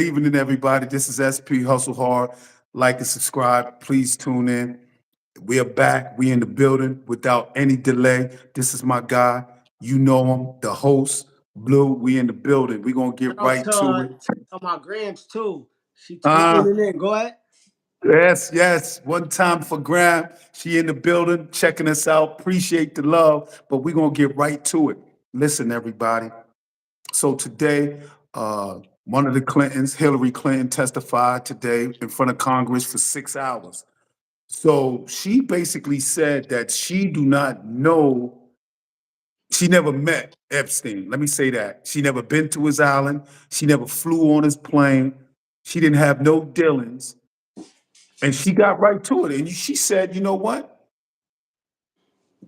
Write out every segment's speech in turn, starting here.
evening, everybody. This is SP Hustle Hard. Like and subscribe. Please tune in. We are back. We in the building without any delay. This is my guy. You know him, the host, Blue. We in the building. We're gonna get Shout right to it. to my Grams too. She Uh, tuning in. Go ahead. yes. One time for Graham. She in the building, checking us out. Appreciate the love, but we're gonna get right to it. Listen, everybody. So today, one of the Clintons, Hillary Clinton, testified today in front of Congress for 6 hours. So she basically said that she do not know, she never met Epstein. Let me say that. She never been to his island. She never flew on his plane. She didn't have no dealings. And she got right to it. And she said, you know what?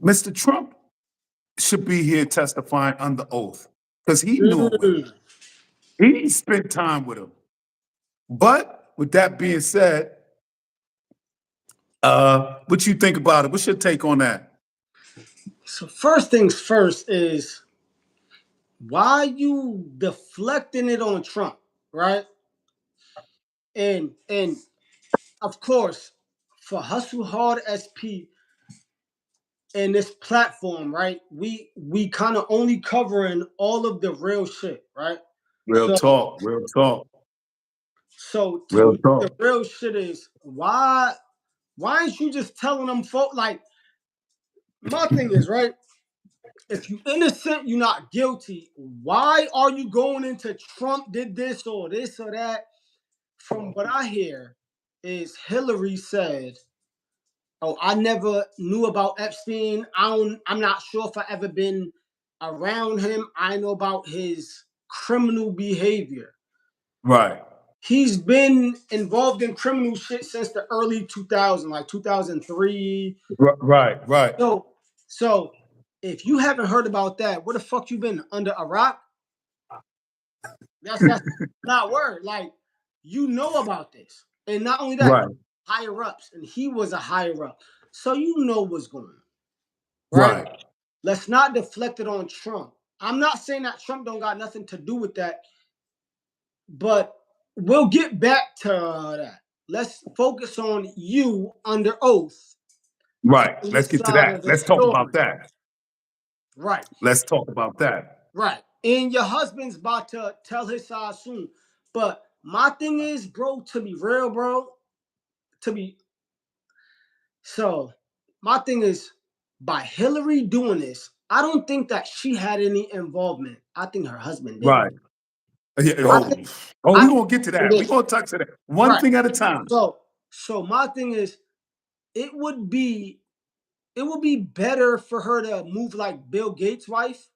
Mr. Trump should be here testifying under oath because he knew him. Mm. He spent time with him. But with that being said, what you think about it? What's your take on that? So first things first is why you deflecting it on Trump, right? And of course, for Hustle Hard SP and this platform, right? We kind of only covering all of the real shit, right? Real So talk, real talk, so to real me, the talk. real shit is why ain't you just telling them folk like my thing is right? If you innocent, you're not guilty. Why are you going into Trump did this or that? From what I hear, is Hillary said, "Oh, I never knew about Epstein. I'm not sure if I ever been around him. I know about his criminal behavior. Right, He's been involved in criminal shit since the early 2000s, like 2003. right. So if you haven't heard about that, where the fuck you been under a rock? That's not word. Like you know about this, and not only that, Right, higher ups, and he was a higher up, so you know what's going on, right? right. Let's not deflect it on Trump. I'm not saying that Trump don't got nothing to do with that, but we'll get back to that. Let's focus on you under oath Right. telling your Let's get to side of that. the Let's talk about story. that. Right, Let's talk about that. right. And your husband's about to tell his side soon. But my thing is, bro, to be real, bro, to be so my thing is by Hillary doing this, I don't think that she had any involvement. I think her husband did. Right. Yeah, I oh, think we're I gonna get to that. We're did. gonna touch to that. One Right. thing at a time. So my thing is, it would be better for her to move like Bill Gates' wife,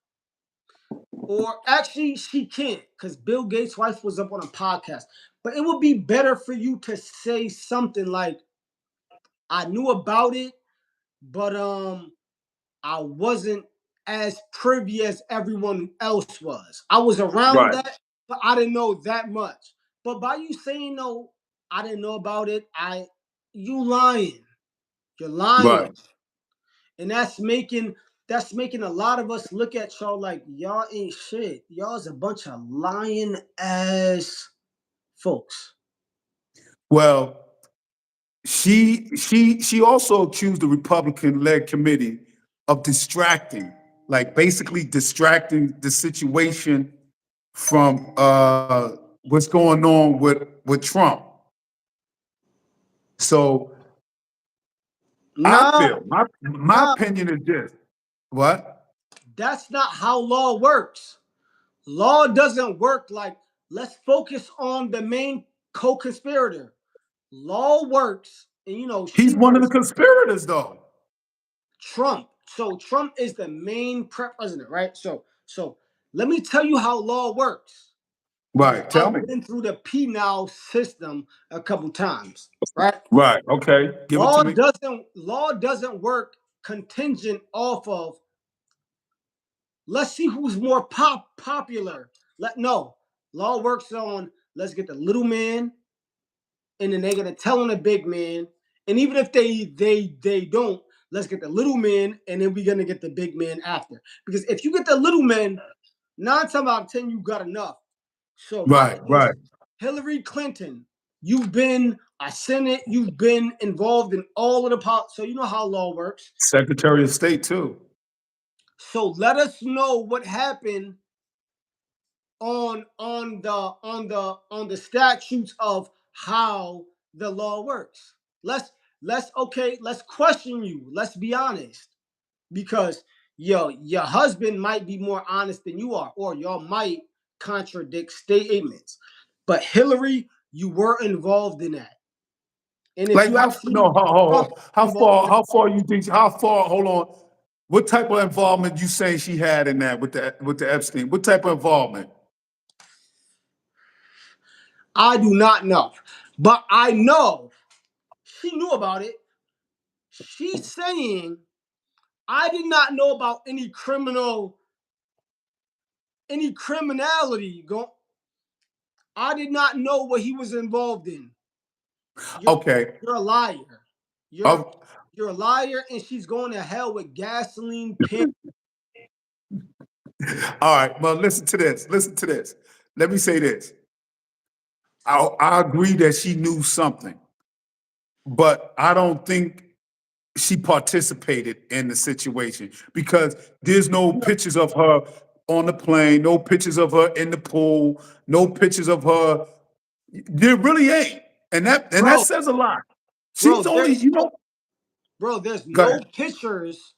or actually she can't because Bill Gates' wife was up on a podcast. But it would be better for you to say something like, "I knew about it, but I wasn't as privy as everyone else was. I was around Right, that, but I didn't know that much." But by you saying no, I didn't know about it. You lying. You're lying. right. And that's making a lot of us look at y'all like y'all ain't shit. Y'all's a bunch of lying ass folks. Well, she also accused the Republican-led committee of distracting, like basically distracting the situation from what's going on with Trump. So I Nah, feel my nah, opinion is this. What? that's not how law works. Law doesn't work like let's focus on the main co-conspirator. Law works, and He's she one of the was conspirators, though. Trump. So Trump is the main president, right? So let me tell you how law works. Because Right. Tell me. I've been through the penal system a couple times, right? Right. Okay. Give it to me. Law doesn't work contingent off of let's see who's more popular. No. Law works on let's get the little man, and then they're gonna tell on the big man. And even if they don't, let's get the little man, and then we're gonna get the big man after. Because if you get the little man, 9 times out of 10, you got enough. So my Right. thing is, Right. Hillary Clinton, you've been a Senate, you've been involved in all of the so you know how law works. Secretary of State too. So let us know what happened on the statutes of how the law works. Let's question you. Let's be honest. Because your husband might be more honest than you are, or y'all might contradict statements. But Hillary, you were involved in that. And if Like you how actually no how, involved in far you think how far hold on, what type of involvement you saying she had in that with the Epstein? What type of involvement? I do not know. But I know she knew about it. She's saying, I did not know about any criminality. I did not know what he was involved in. Okay. You're a liar. You're Oh, you're a liar, and she's going to hell with gasoline pin. all right. Well, listen to this. Listen to this. Let me say this. I agree that she knew something, but I don't think she participated in the situation because there's no pictures of her on the plane, no pictures of her in the pool, no pictures of her. There really ain't, and that Bro, says a lot. bro, She's only, you know. there's Go no ahead. pictures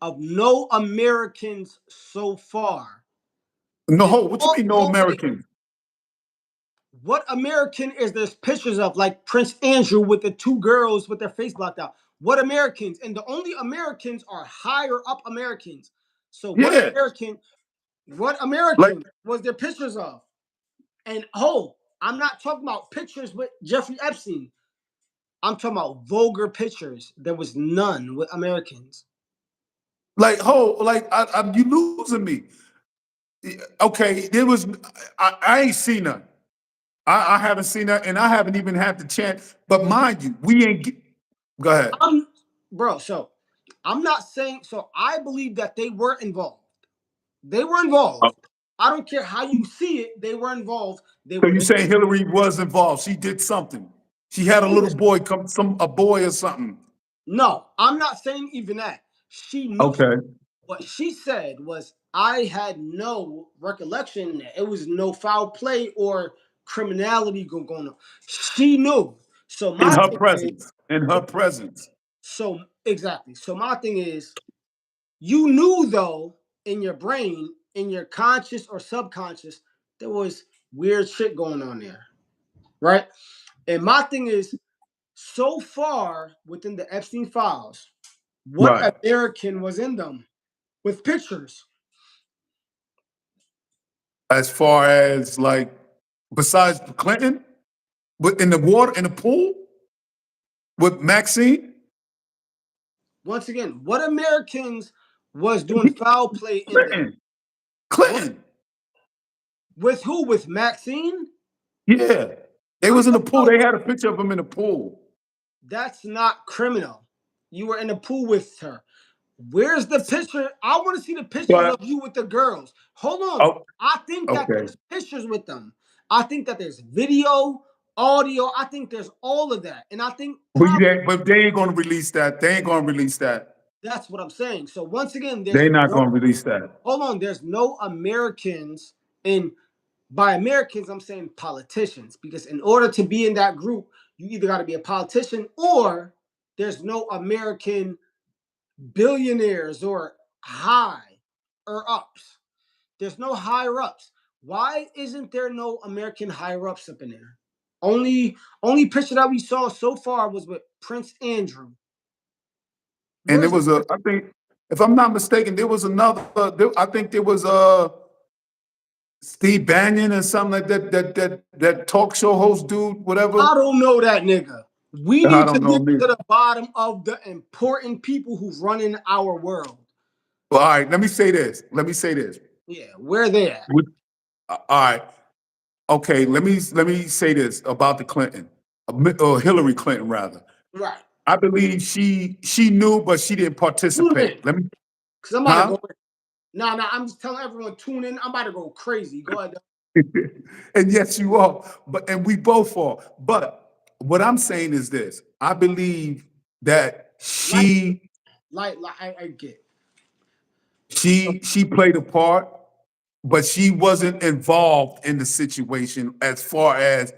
of no Americans so far. No, And what you mean, no wait, American? what American is there's pictures of, like Prince Andrew with the two girls with their face blocked out? What Americans? And the only Americans are higher up Americans. So Yeah, what like American was there pictures of? And I'm not talking about pictures with Jeffrey Epstein. I'm talking about vulgar pictures. There was none with Americans. you losing me. Okay, there was. I ain't seen her. I haven't seen her, and I haven't even had the chance. But mind you, we ain't. Go ahead. So I'm not saying, so I believe that they were involved. They were Oh, involved. I don't care how you see it, they were involved. They so were you in. saying Hillary was involved? She did something. She had a little boy come, a boy or something. No, I'm not saying even that. She knew. Okay. What she said was, I had no recollection that it was no foul play or criminality going on. She knew. So In my her thing is, presence. In her presence. so exactly. So my thing is, you knew though, in your brain, in your conscious or subconscious, there was weird shit going on there, right? And my thing is, so far within the Epstein files, what Right. American was in them with pictures? As far as like, besides Clinton, in the water, in the pool with Maxine. Once again, what Americans was doing foul play in them? Clinton. What, Clinton. with who? With Maxine? Yeah. They I'm was in the talking pool. about, They had a picture of him in the pool. that's not criminal. You were in the pool with her. Where's the picture? I want to see the pictures of But you with the girls. Hold on. oh, I think that okay. there's pictures with them. I think that there's video, audio. I think there's all of that. And I think probably But they ain't gonna release that. They ain't gonna release that. that's what I'm saying. So once again, They not gonna release that. hold on, there's no Americans in. By Americans, I'm saying politicians, because in order to be in that group, you either got to be a politician, or there's no American billionaires or high or ups. There's no higher ups. Why isn't there no American higher ups up in there? Only picture that we saw so far was with Prince Andrew. And there Where's the was I think, if I'm not mistaken, there was another. I think there was Steve Bannon or something like that. That talk show host dude, whatever. I don't know that nigga. We I need to don't know get me. to the bottom of the important people who's running our world. Well, all right. Let me say this. Let me say this. Yeah, where they at? All right. Okay. Let me say this about the Clinton, or Hillary Clinton rather. Right. I believe she knew, but she didn't Tune in. participate. Let me. Because I'm about to Huh? go. Nah, I'm just telling everyone, tune in. I'm about to go crazy. Go ahead. And yes, you are. But and we both are. But what I'm saying is this: I believe that Like, she I get. So, she played a part, but she wasn't involved in the situation as far as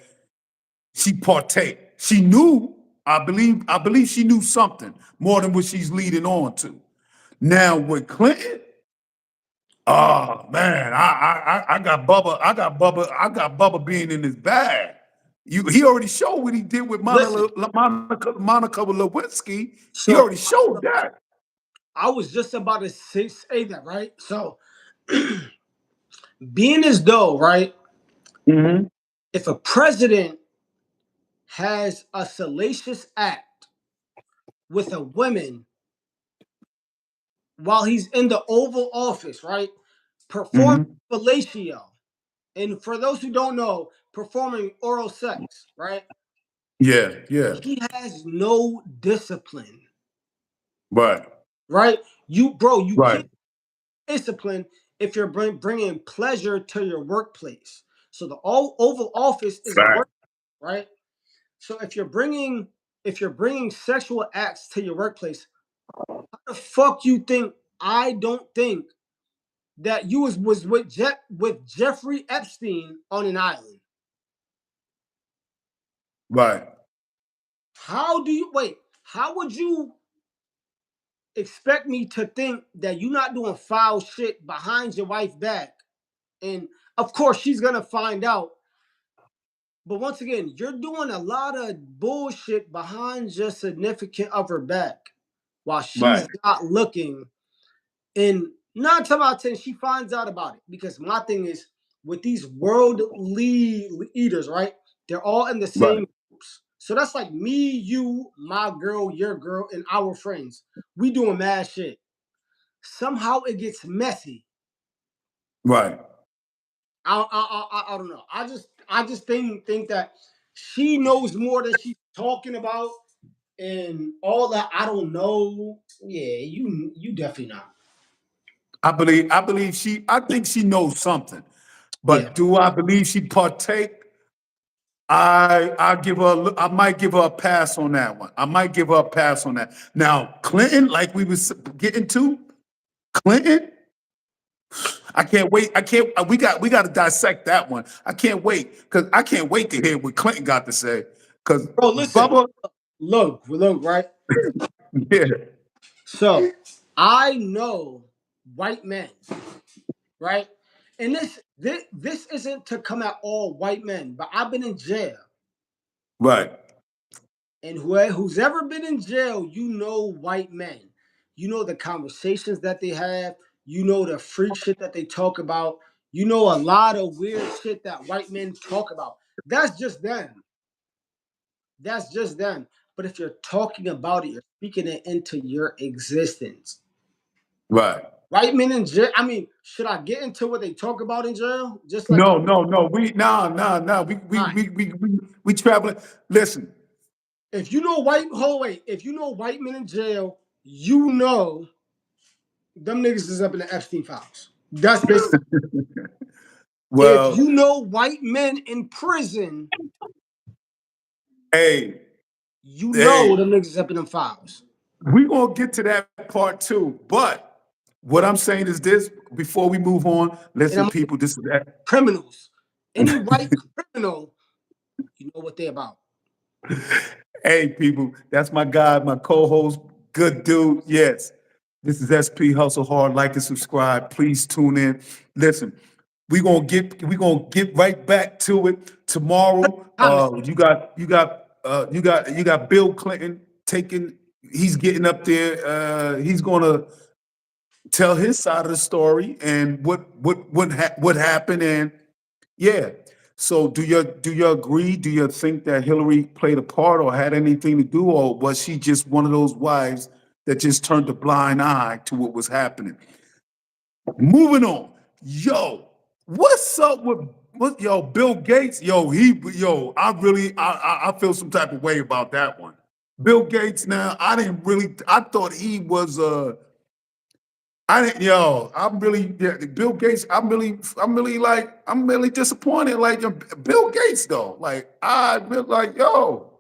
she partake. She knew, I believe she knew something more than what she's leading on to. Now with Clinton, oh man, I got Bubba, I got Bubba being in his bag. He already showed what he did with listen. Monica Lewinsky. He So already showed that. I was just about to say that, right? So being as though, right, Mm-hmm. if a president has a salacious act with a woman while he's in the Oval Office, right, performing Mm-hmm. fellatio, and for those who don't know, performing oral sex, right, Yeah, yeah. he has no discipline, Right, right? You right. can't discipline if you're bringing pleasure to your workplace. So the Oval Office is a work, Fact. right? So if you're bringing sexual acts to your workplace, how the fuck you think I don't think that you was with Jeffrey Epstein on an island? Right, How do you wait? How would you expect me to think that you're not doing foul shit behind your wife's back? And of course, she's gonna find out. But once again, you're doing a lot of bullshit behind your significant other back while she's right, not looking. And 9 times out of 10, she finds out about it. Because my thing is, with these world leaders, right? They're all in the right, same groups. So that's like me, you, my girl, your girl, and our friends. We doing mad shit. Somehow it gets messy. right. I don't know. I just think that she knows more than she's talking about, and all that. I don't know. Yeah, you definitely not. I think she knows something. Yeah. But do I believe she partake? I might give her a pass on that one. I might give her a pass on that. Now, Clinton, like we was getting to, Clinton, I can't wait. I can't we got to dissect that one. I can't wait because I can't wait to hear what Clinton got to say. Because Bro, listen. Bubba, Look, right? yeah, So I know white men, right? And this isn't to come at all white men, but I've been in jail. right, And who's ever been in jail, you know white men. You know the conversations that they have. You know the freak shit that they talk about. You know a lot of weird shit that white men talk about. That's just them. That's just them. But if you're talking about it, you're speaking it into your existence. right. White men in jail. I mean, should I get into what they talk about in jail? Just like, No, no, no. No. all right. We traveling. Listen, If you know white, hold wait. If you know white men in jail, you know them niggas is up in the Epstein files. That's basically. If well, you know white men in prison, hey, you know hey, them niggas is up in them files. we gonna get to that part too. But what I'm saying is this: before we move on, And listen, I'm people. This is that. criminals. Any white criminal, you know what they about. Hey, people, that's my guy, my co-host, good dude. Yes, this is SP Hustle Hard. Like and subscribe. Please tune in. Listen, we gonna get right back to it tomorrow. Thomas, You got Bill Clinton taking. He's getting up there. He's gonna tell his side of the story and what happened. And yeah. So do you agree? Do you think that Hillary played a part or had anything to do, or was she just one of those wives that just turned a blind eye to what was happening? Moving on. Yo, what's up with Bill Gates? I feel some type of way about that one. Bill Gates now, I thought he was I didn't, yo, I'm really, yeah, Bill Gates, I'm really disappointed. Like, Bill Gates, though, like, I really, like, yo,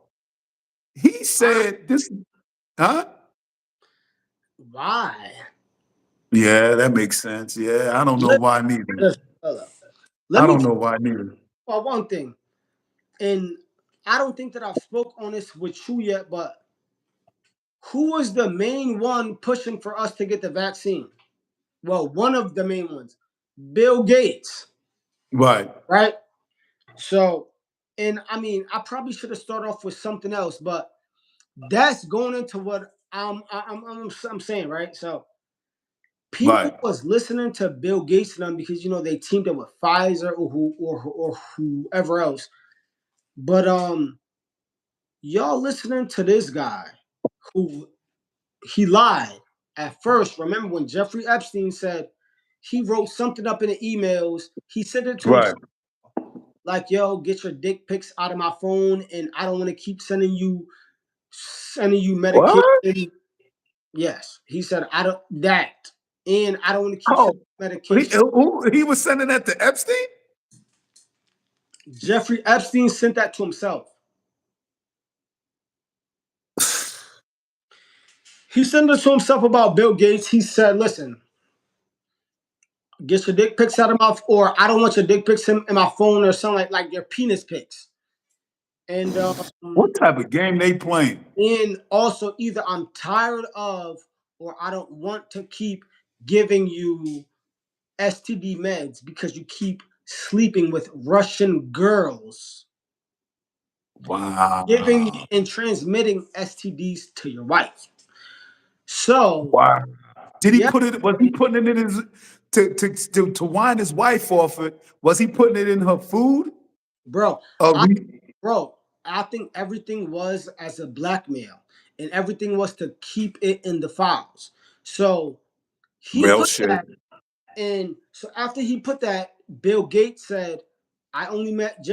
he Why? said this, huh? Why? Yeah, that makes sense. Yeah, I don't know Let, why neither. hold up. Let I me don't tell know why neither. you about one thing, and I don't think that I've spoke on this with you yet, but who was the main one pushing for us to get the vaccine? Well, one of the main ones, Bill Gates, Right, right? So, and I mean, I probably should have started off with something else, but that's going into what I'm saying, right? So, people right. was listening to Bill Gates and them because they teamed up with Pfizer or whoever else. But y'all listening to this guy who he lied at first. Remember when Jeffrey Epstein said he wrote something up in the emails, he sent it to him Right. like, "Yo, get your dick pics out of my phone, and I don't want to keep sending you What? medication." Yes, he said, "I don't that, and I don't want to keep Oh, sending medication." he was sending that to Epstein? Jeffrey Epstein sent that to himself. He sent it to himself about Bill Gates. He said, "Listen, get your dick pics out of my, or I don't want your dick pics in my phone or something like your penis pics." And What type of game they playing? also either I'm tired of or I don't want to keep giving you STD meds because you keep sleeping with Russian girls, giving Wow. and transmitting STDs to your wife. So, Wow. Did he yeah, put it, was he putting it in his, to wind his wife off it? Was he putting it in her food? bro, Uh, I we, bro, I think everything was as a blackmail and everything was to keep it in the files. So he real put shit. that. And so after he put that, Bill Gates said, "I only met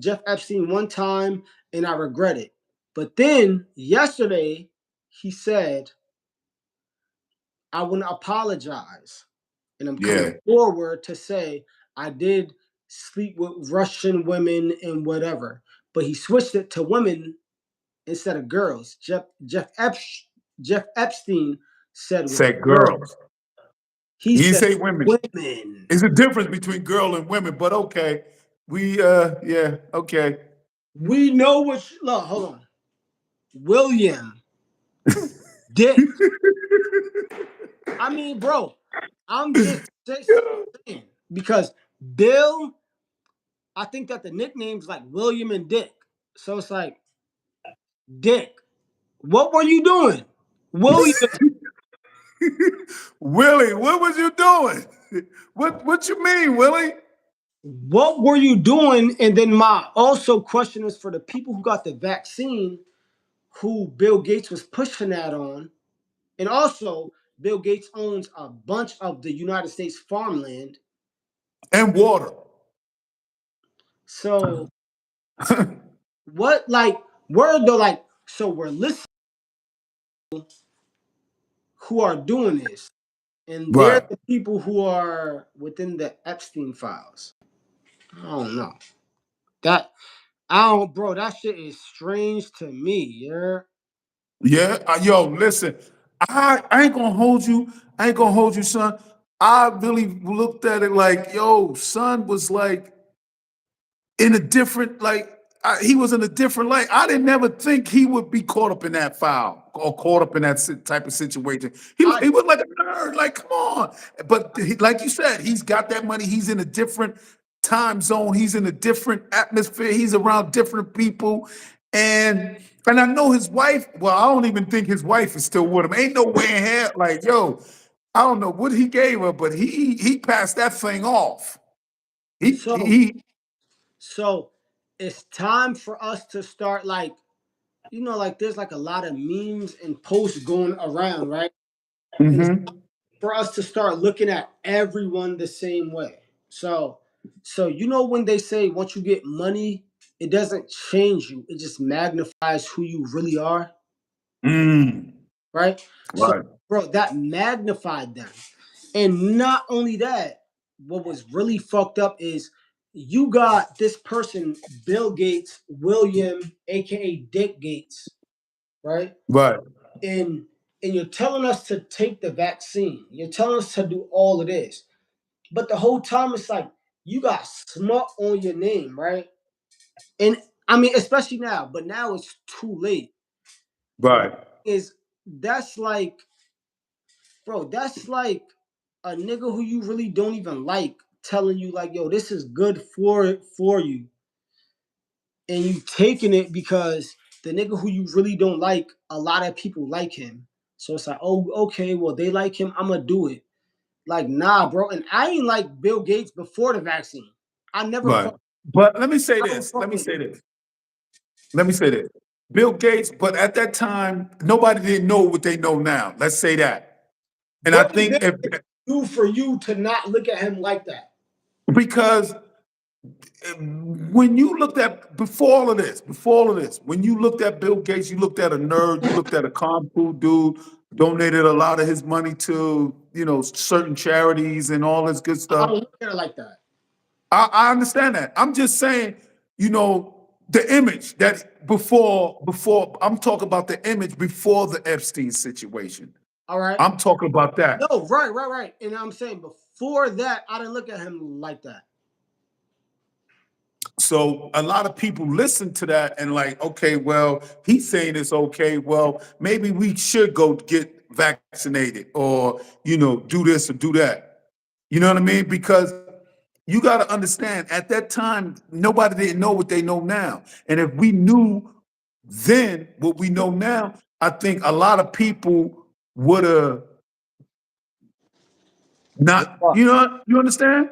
Jeff Epstein one time and I regret it." But then yesterday, he said, "I want to apologize. And I'm coming Yeah. forward to say I did sleep with Russian women and whatever." But he switched it to women instead of girls. Jeff Epstein said with Said girls. girls. He He said say women. women. It's a difference between girl and women, but okay. Yeah, okay. We know which. Look, hold on. William Dick. I mean, bro, I'm just saying because Bill. I think that the nicknames like William and Dick. So it's like Dick. What were you doing, William? Willie, what was you doing? What you mean, Willie? What were you doing? And then my also question is for the people who got the vaccine, who Bill Gates was pushing that on, and also Bill Gates owns a bunch of the United States farmland. And water. So what like we're the like so we're listening who are doing this, and they're Right. the people who are within the Epstein files. I don't know. That I don't bro, that shit is strange to me, yeah. Yeah. Yo, listen. I ain't gonna hold you. I ain't gonna hold you, son. I really looked at it like, yo, son was like in a different, like, he was in a different light. I didn't never think he would be caught up in that foul or caught up in that type of situation. I He was like a nerd. Like, come on. But like you said, he's got that money. He's in a different time zone. He's in a different atmosphere. He's around different people. And I know his wife. Well, I don't even think his wife is still with him. Ain't no way in hell. Like, yo, I don't know what he gave her, but he passed that thing off. He so he. so it's time for us to start like like there's like a lot of memes and posts going around, right? And it's Mhm. for us to start looking at everyone the same way. So when they say once you get money, it doesn't change you. It just magnifies who you really are, Mm. right? So Right. bro, that magnified them. And not only that, what was really fucked up is you got this person, Bill Gates, William, aka Dick Gates, right? Right. And and you're telling us to take the vaccine. You're telling us to do all of this. But the whole time it's like you got smut on your name, right? And I mean, especially now, but now it's too late. Right. Is that's like, bro, that's like a nigga who you really don't even like telling you like, yo, this is good for you, and you taking it because the nigga who you really don't like, a lot of people like him. So it's like, oh, okay, well they like him, I'm gonna do it. Like, nah, bro. And I ain't like Bill Gates before the vaccine. I never Right. fuck. But let me say I don't this. Let fuck me with say him. this. Let me say this. Bill Gates, but at that time, nobody didn't know what they know now. Let's say that. And I What did Bill think if Gates do for you to not look at him like that? because when you looked at before all of this, when you looked at Bill Gates, you looked at a nerd, you looked at a calm cool dude, donated a lot of his money to, certain charities and all this good I stuff. don't look at it like that. I understand that. I'm just saying, the image that before I'm talking about the image before the Epstein situation. All right. I'm talking about that. No, right. And I'm saying before that, I didn't look at him like that. So a lot of people listen to that and like, okay, well, he's saying it's okay. Well, maybe we should go get vaccinated or, do this or do that. You know what I mean? Because you got to understand at that time, nobody didn't know what they know now. And if we knew then what we know now, I think a lot of people would have not, What? you understand?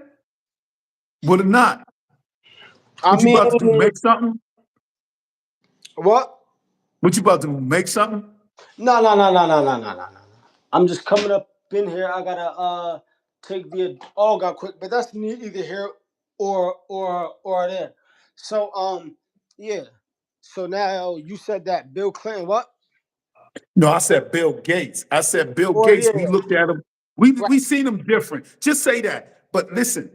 Would have not. I What you about to do? mean, Make something? what? What you about to do? Make something? No. I'm just coming up in here. I gotta take the all got quick, but that's either here or there. So yeah. So now you said that Bill Clinton what? No, I said Bill Gates. I said Bill Or Gates. We yeah, looked at him. We right, we seen him different. Just say that. But listen,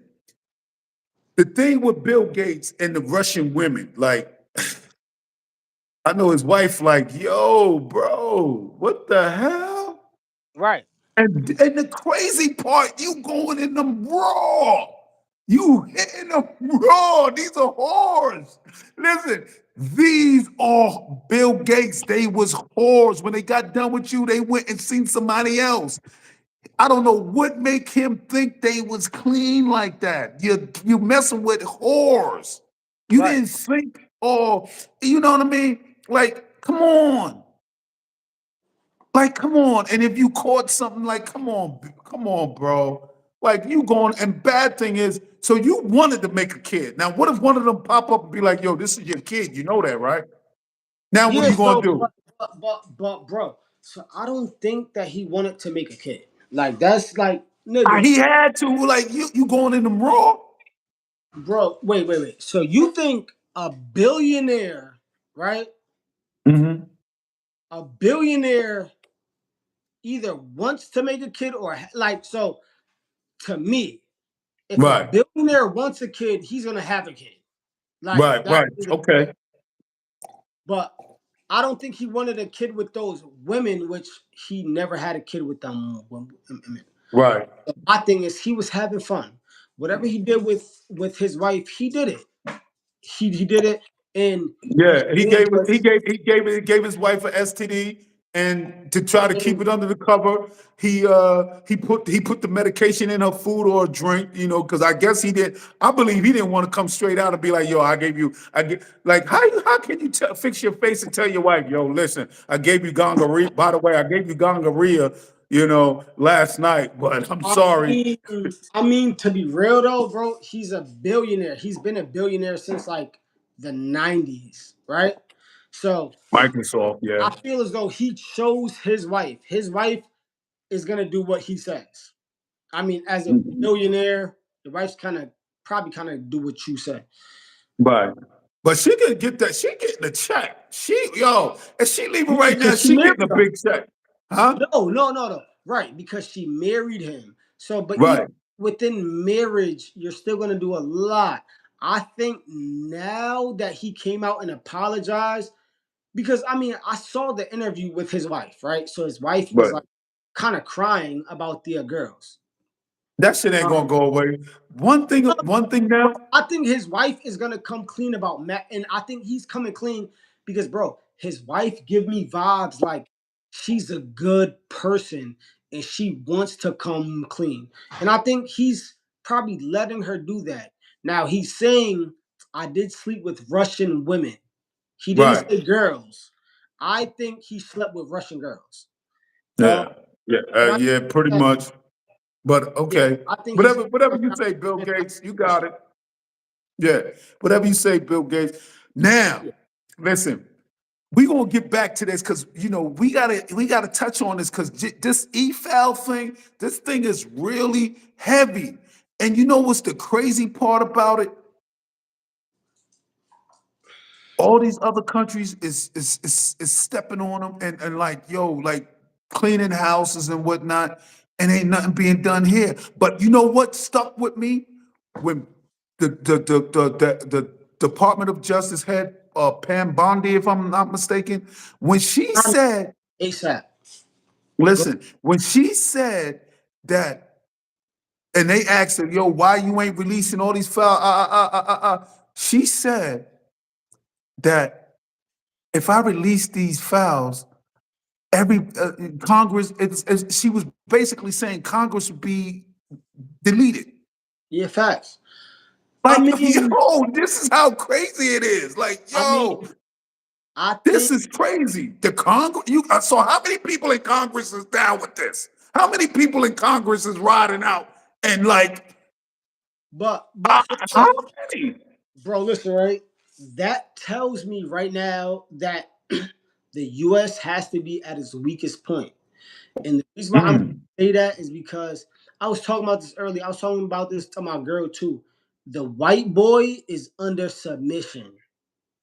the thing with Bill Gates and the Russian women, like I know his wife, like, yo, bro, what the hell? right, And the crazy part, you going in them raw. You hitting them raw. These are whores. Listen, these are Bill Gates. They was whores. When they got done with you, they went and seen somebody else. I don't know what make him think they was clean like that. You messing with whores. You right. didn't think, oh, you know what I mean? Like, come on. Like, come on. And if you caught something, like, come on, bro. Like, you going, and bad thing is, so you wanted to make a kid. Now, what if one of them pop up and be like, yo, this is your kid? You know that, right? Now, what are Yeah, you going so to do? but bro, so I don't think that he wanted to make a kid. Like that's like nigga, He had to. Like, you going in them raw? bro, wait. So you think a billionaire, right? Mm-hmm. A billionaire either wants to make a kid or like so to me, if a Right, billionaire wants a kid, he's gonna have a kid. Like right. that. Okay. But I don't think he wanted a kid with those women, which he never had a kid with them women. Right. My thing is he was having fun. Whatever he did with his wife, he did it. He did it, and he Yeah, he did gave it it. with He gave his wife an STD, and to try to keep and it under the cover, he put the medication in her food or drink. Because I guess he did. I believe he didn't want to come straight out and be like, "Yo, I get like how can you fix your face and tell your wife, yo, listen, I gave you gonorrhea. By the way, I gave you gonorrhea, last night, but I'm I sorry." mean, I mean, to be real though, bro, he's a billionaire. He's been a billionaire since like the '90s, right? So Microsoft, yeah. I feel as though he chose his wife. His wife is gonna do what he says. I mean, as a billionaire, the wife's probably kind of do what you say. Right. But she can get that. She getting a check. If she leaving right now, Because she she married getting a him. big check. Huh? No. Right, because she married him. So, but even Right. within marriage, you're still gonna do a lot. I think now that he came out and apologized, because I mean, I saw the interview with his wife, right? So his wife was Right. like kind of crying about the girls. That shit ain't gonna Um, go away. One thing now. I think his wife is gonna come clean about Matt, and I think he's coming clean because, bro, his wife give me vibes like she's a good person and she wants to come clean, and I think he's probably letting her do that. Now he's saying, "I did sleep with Russian women." He didn't Right. say girls. I think he slept with Russian girls. Uh, Yeah. Yeah. and I Yeah. Pretty that, much. But yeah, okay. I think he's Whatever you say, Bill Gates, you got Russian. it. Yeah. Whatever you say, Bill Gates. Now, Yeah, listen. We gonna get back to this because we gotta touch on this because this e-file thing, this thing is really heavy. And you know what's the crazy part about it? All these other countries is stepping on them and like like cleaning houses and whatnot, and ain't nothing being done here. But you know what stuck with me when the Department of Justice head Pam Bondi, if I'm not mistaken, when she I'm said, ASAP. Go. listen, when she said that, and they asked her, yo, why you ain't releasing all these files? She said that if I release these files, every Congress, she was basically saying Congress would be deleted. Yeah, facts. I Like, mean, yo, this is how crazy it is. Like, I mean, yo, I this think, is crazy. The Congress, so how many people in Congress is down with this? How many people in Congress is riding out and like, but for how real, many? bro, listen, right? That tells me right now that the U.S. has to be at its weakest point. And the reason why I'm Mm, say that is because I was talking about this earlier. I was talking about this to my girl too. The white boy is under submission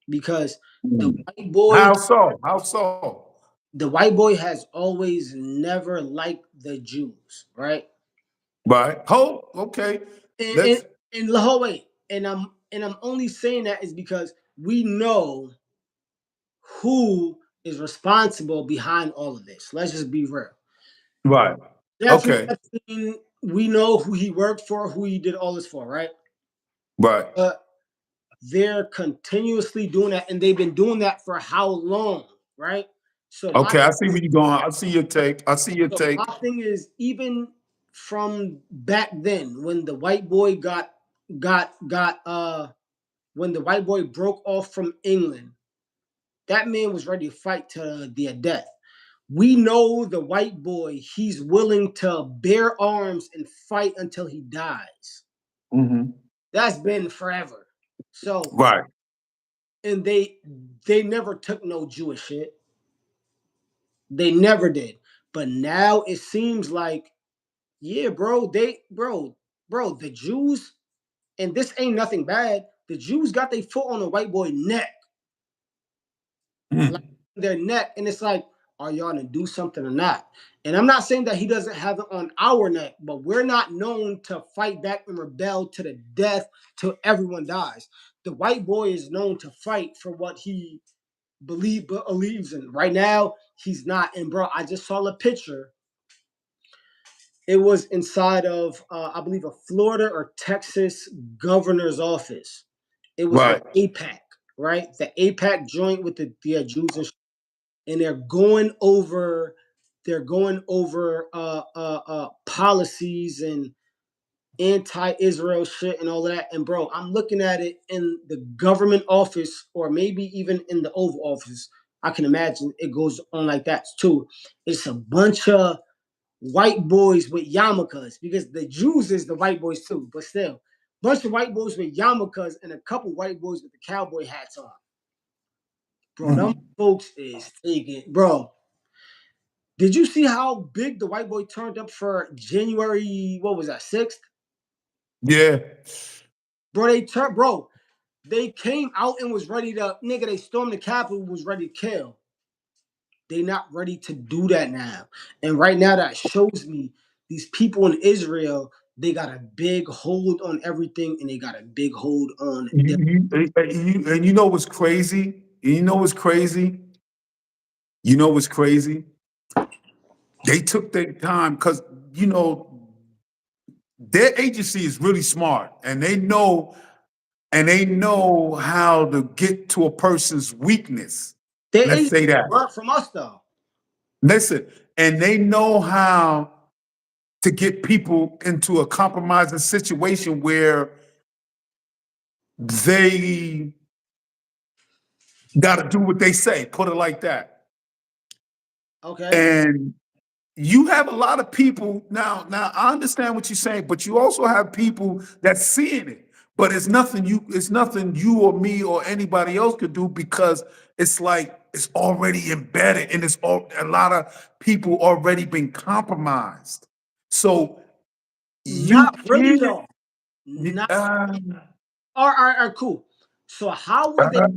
because the mm. white boy, How so? How so? the white boy has always never liked the Jews, right? Right. Oh, okay. And and, Let's. and wait, and I'm only saying that is because we know who is responsible behind all of this. Let's just be real. Right. Jeffrey Okay. Epstein, we know who he worked for, who he did all this for, right? Right. But they're continuously doing that, and they've been doing that for how long, right? So my Okay. I see where you're going. I see your take. I see your so take. my thing is, even from back then when the white boy got when the white boy broke off from England, that man was ready to fight to the death. We know the white boy, he's willing to bear arms and fight until he dies. Hmm. That's been forever. So, Right. and they never took no Jewish shit. They never did. But now it seems like, yeah, bro, the Jews, and this ain't nothing bad. The Jews got their foot on the white boy neck, like Mm. their neck, and it's like, are y'all gonna do something or not? And I'm not saying that he doesn't have it on our neck, but we're not known to fight back and rebel to the death till everyone dies. The white boy is known to fight for what he believes in. Right now, he's not. And bro, I just saw a picture. It was inside of, I believe, a Florida or Texas governor's office. It was the Right. APAC, right? The APAC joint with the Jews and they're going over policies and anti-Israel shit and all of that. And bro, I'm looking at it in the government office or maybe even in the Oval Office. I can imagine it goes on like that too. It's a bunch of white boys with yarmulkes because the Jews is the white boys too, but still, bunch of white boys with yarmulkes and a couple white boys with the cowboy hats on. Bro, them Mm. folks is taking, bro. Did you see how big the white boy turned up for January? What was that, 6th? Yeah. Bro. They came out and was ready to nigga. They stormed the Capitol, was ready to kill. They not ready to do that now. And right now, that shows me these people in Israel, they got a big hold on everything, and they got a big hold on them. And you know what's crazy? You know what's crazy? You know what's crazy? They took their time because you know their agency is really smart, and they know how to get to a person's weakness. Let's They say that. learned from us though. Listen, and they know how to get people into a compromising situation where they got to do what they say, put it like that. Okay. And you have a lot of people now. Now I understand what you're saying, but you also have people that's seeing it. But it's nothing you or me or anybody else could do because it's like it's already embedded and a lot of people already been compromised. So you Not really can't. though. Not all right, cool. So how were they Uh,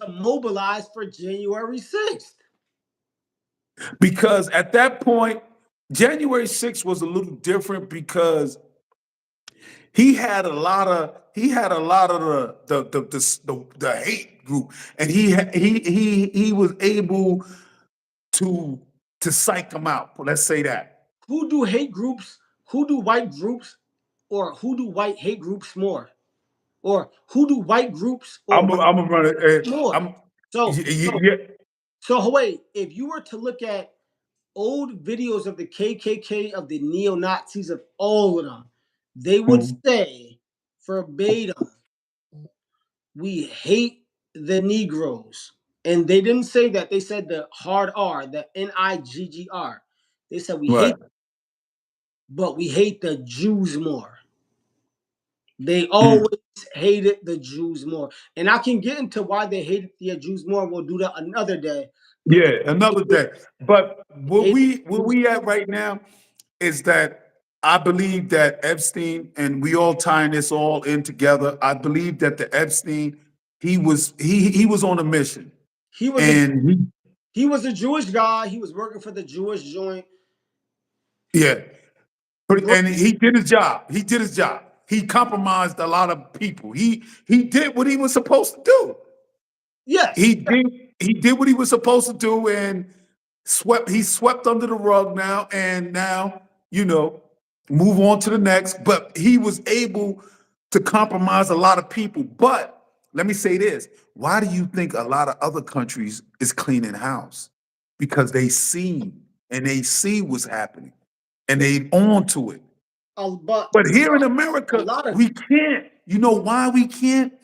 to mobilize for January 6th? because at that point, January 6th was a little different because he had a lot of the hate group, and he was able to psych them out. Let's say that. Who do hate groups? Who do white groups, or who do white hate groups more? Or who do white groups or white I'm gonna run it. more? I'm So yeah. wait, if you were to look at old videos of the KKK, of the neo Nazis, of all of them, they would say verbatim, "We hate the Negroes," and they didn't say that. They said the hard R, the Niggr. They said we Right. hate, but we hate the Jews more. They always hated the Jews more, and I can get into why they hated the Jews more. We'll do that another day. But Yeah, another day. But hated where the Jews. we at right now is that I believe that Epstein, and we all tying this all in together. I believe that the Epstein, he was on a mission, He was a and he was a Jewish guy. He was working for the Jewish joint. yeah, Bro, and he did his job. He did his job. He compromised a lot of people. He did what he was supposed to do. yes, He did what he was supposed to do, and he swept under the rug now, and now move on to the next. But he was able to compromise a lot of people. But let me say this: why do you think a lot of other countries is cleaning house? Because they see what's happening, and they on to it. but But here in a America, lot of we can't. You know why we can't?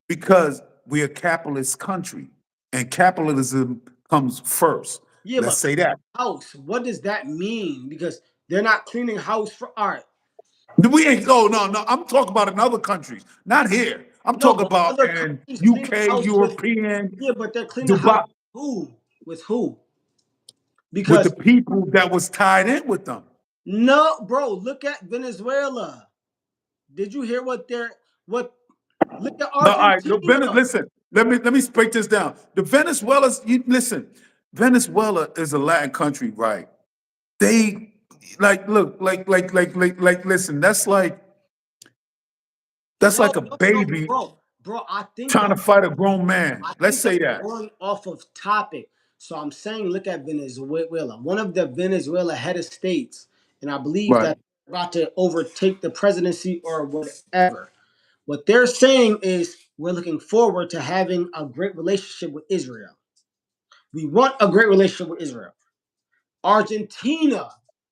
Because we're a capitalist country, and capitalism comes first. yeah, Let's but say that. house. What does that mean? Because they're not cleaning house for art. We ain't. Oh no, no. I'm talking about in other countries, not here. I'm No, talking but about other in countries clean UK, house with, European, yeah, but they're cleaning house Dubai, with who? With who? with the Because people that was tied in with them. no, bro, look at Venezuela. Did you hear what look at No, all right. No, Argentina? listen. Let me break this down. The Venezuela's. Listen. Venezuela is a Latin country, right? They look listen. That's No, like a no, no, baby bro. trying to fight a grown man. I Let's think y'all say that. going off of topic. So I'm saying, look at Venezuela. One of the Venezuela head of states, and I believe Right. that they're about to overtake the presidency or whatever. What they're saying is we're looking forward to having a great relationship with Israel. We want a great relationship with Israel. Argentina,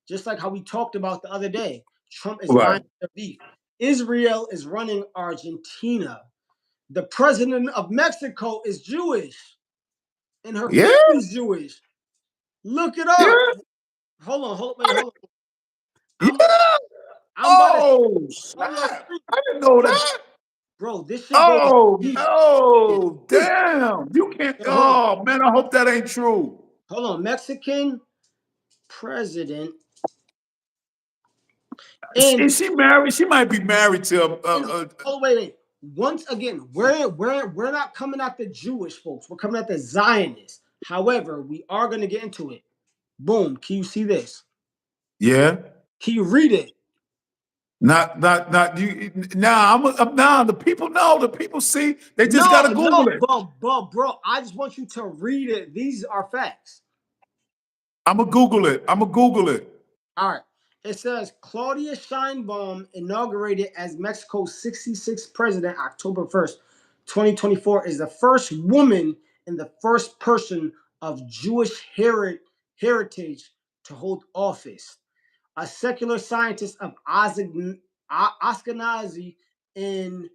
just like how we talked about the other day, Trump is buying Right. their beef. Israel is running Argentina. The president of Mexico is Jewish, and her Yeah. family's Jewish. Look it up. Yeah. Hold on. I'm Yeah. I'm about to Oh hold on, snap! I didn't know bro. that. Bro, this shit goes Oh deep. no! Damn! You can't. So Oh man! I hope that ain't true. hold on. Mexican president and Is she married? She might be married to oh wait. Once again, we're not coming at the Jewish folks. We're coming at the Zionists. However, we are going to get into it. Boom. Can you see this? yeah. Can you read it? Not you. Nah, nah. The people know. The people see. They just No, gotta Google no, it. but bro, I just want you to read it. These are facts. I'm gonna Google it. I'm gonna Google it. All right. It says Claudia Sheinbaum inaugurated as Mexico's 66th president October 1st, 2024, is the first woman and the first person of Jewish heritage to hold office. A secular scientist of Ashkenazi and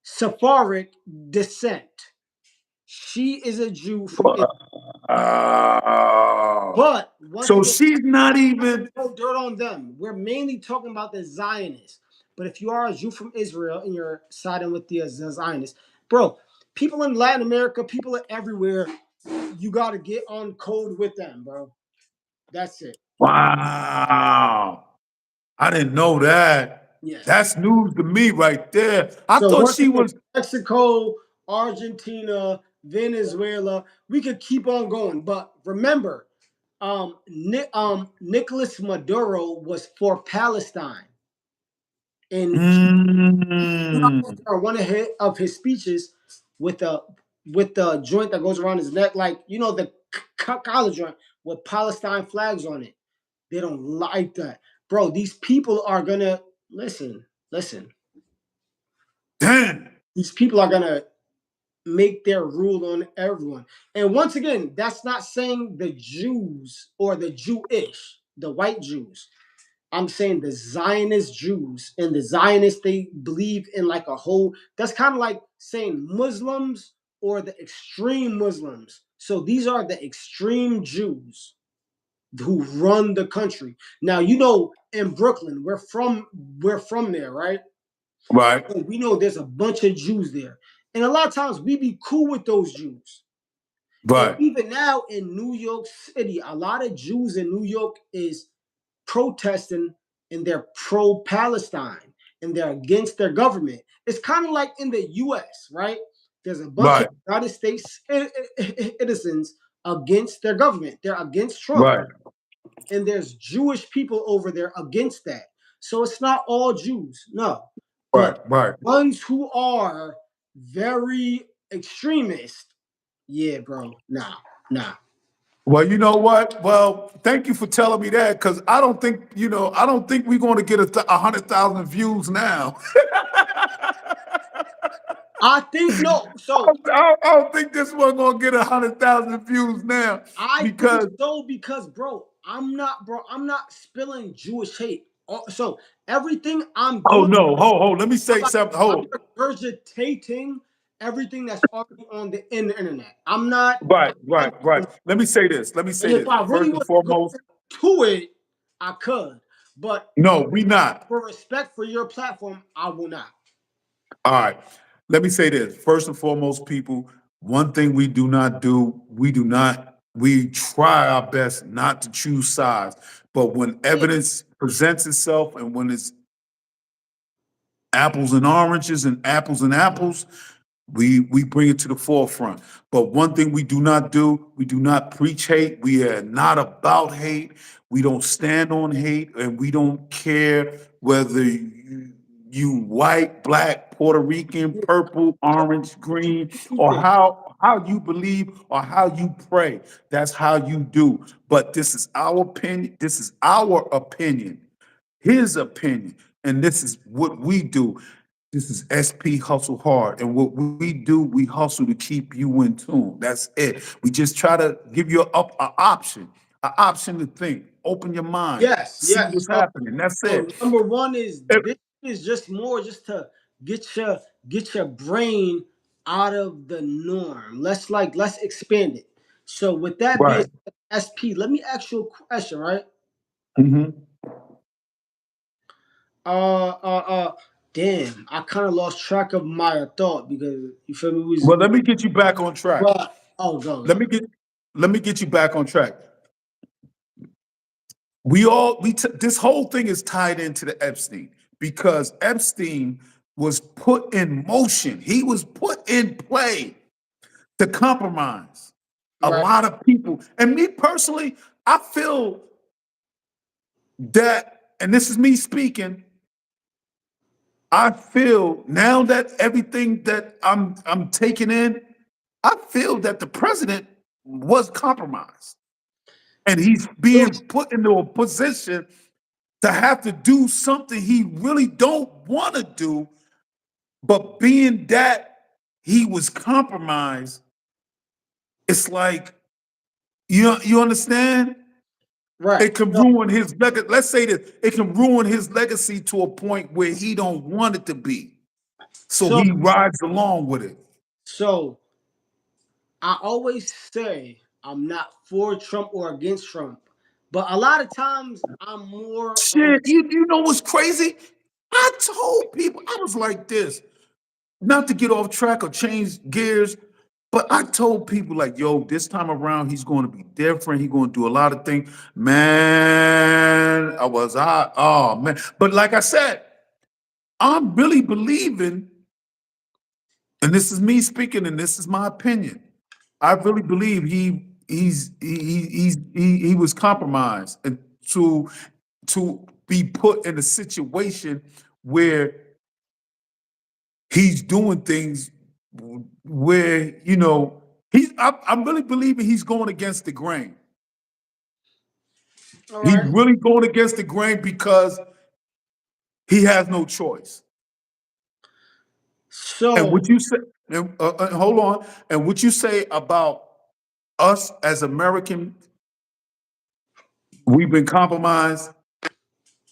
Sephardic descent. She is a Jew from Israel. Oh. But once So again, she's not even. throw dirt on them. We're mainly talking about the Zionists. But if you are a Jew from Israel and you're siding with the Zionists, bro, people in Latin America, people are everywhere. You got to get on code with them, bro. That's it. Wow. I didn't know that. Yes. That's news to me right there. I So thought once she again, was. Mexico, Argentina, Venezuela, we could keep on going. But remember, Nicolas Maduro was for Palestine. And Mm, one of his speeches with the joint that goes around his neck, like the collar joint with Palestine flags on it. They don't like that, bro. These people are gonna listen. damn. These people are gonna make their rule on everyone. And once again, that's not saying the Jews or the Jewish, the white Jews. I'm saying the Zionist Jews, and the Zionists, they believe in like a whole, that's kind of like saying Muslims or the extreme Muslims. So these are the extreme Jews who run the country. Now, in Brooklyn, we're from there, right? Right, So we know there's a bunch of Jews there. And a lot of times we be cool with those Jews. And right, even now in New York City, a lot of Jews in New York is protesting, and they're pro-Palestine and they're against their government. It's kind of like in the US, right? There's a bunch of right, United States citizens against their government. They're against Trump. right, And there's Jewish people over there against that. So it's not all Jews, no. right, But right. ones who are very extremist, yeah, bro, nah. Well, you know what? Well, thank you for telling me that because I don't think we're going to get 100,000 views now. I think no. So I don't think this one going to get 100,000 views now I think because. so because, bro, I'm not spilling Jewish hate. So everything I'm Oh doing, no! Hold. Let me I'm say like, something. I'm Hold. regurgitating everything that's already on the internet. I'm not. Right. Let me say this. Let me And say if this. I really First and want to go foremost, to it, I could. But no, we not. for respect for your platform, I will not. All right. Let me say this. First and foremost, people, one thing we do not do, we try our best not to choose sides. But when Yeah. evidence presents itself and when it's apples and oranges and apples, we bring it to the forefront. But one thing we do not do, we do not preach hate. We are not about hate. We don't stand on hate, and we don't care whether you white, black, Puerto Rican, purple, orange, green, or how you believe or how you pray. That's how you do. But this is our opinion. This is our opinion, his opinion, and this is what we do. This is SP Hustle Hard. And what we do, we hustle to keep you in tune. That's it. We just try to give you an option to think, open your mind, see Yes. what's happening. That's So it. number one is Eh, this is just more just to get your brain out of the norm. Let's expand it. So with that being Right. said, SP, let me ask you a question, right? Hmm. Uh uh uh damn, I kind of lost track of my thought because you feel me Well, let me get you back on track. but oh Let go. me get let me get you back on track. This whole thing is tied into the Epstein because Epstein was put in motion. He was put in play to compromise a Right. lot of people. And me personally, I feel that, and this is me speaking, I feel now that everything that I'm taking in, I feel that the president was compromised. And he's So, being put into a position to have to do something he really don't want to do, but being that he was compromised, it's like you understand? right. It can So, ruin his legacy. Let's say that it can ruin his legacy to a point where he don't want it to be. So so, he rides along with it. so I always say I'm not for Trump or against Trump, but a lot of times I'm more on. Shit, you know what's crazy? I told people, I was like this, not to get off track or change gears, but I told people like, yo, this time around he's going to be different. He's going to do a lot of things. Man, oh man. But like I said, I'm really believing, and this is me speaking, and this is my opinion. I really believe he was compromised and to be put in a situation where he's doing things where I'm really believing he's going against the grain. All He's right. really going against the grain because he has no choice. And So, what you say, hold on, and what you say about us as American, we've been compromised.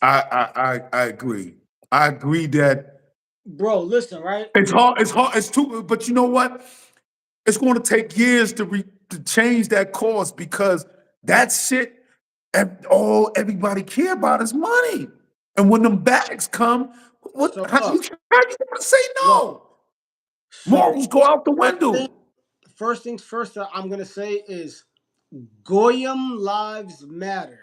I agree. I agree that bro, listen, right? it's hard. It's hard. It's too. But you know what? It's going to take years to change that course because that shit. All everybody care about is money. And when them bags come, what? So How you gonna say look. no? So Morals go out the first thing, window. first things first that I'm gonna say is Goyim lives matter.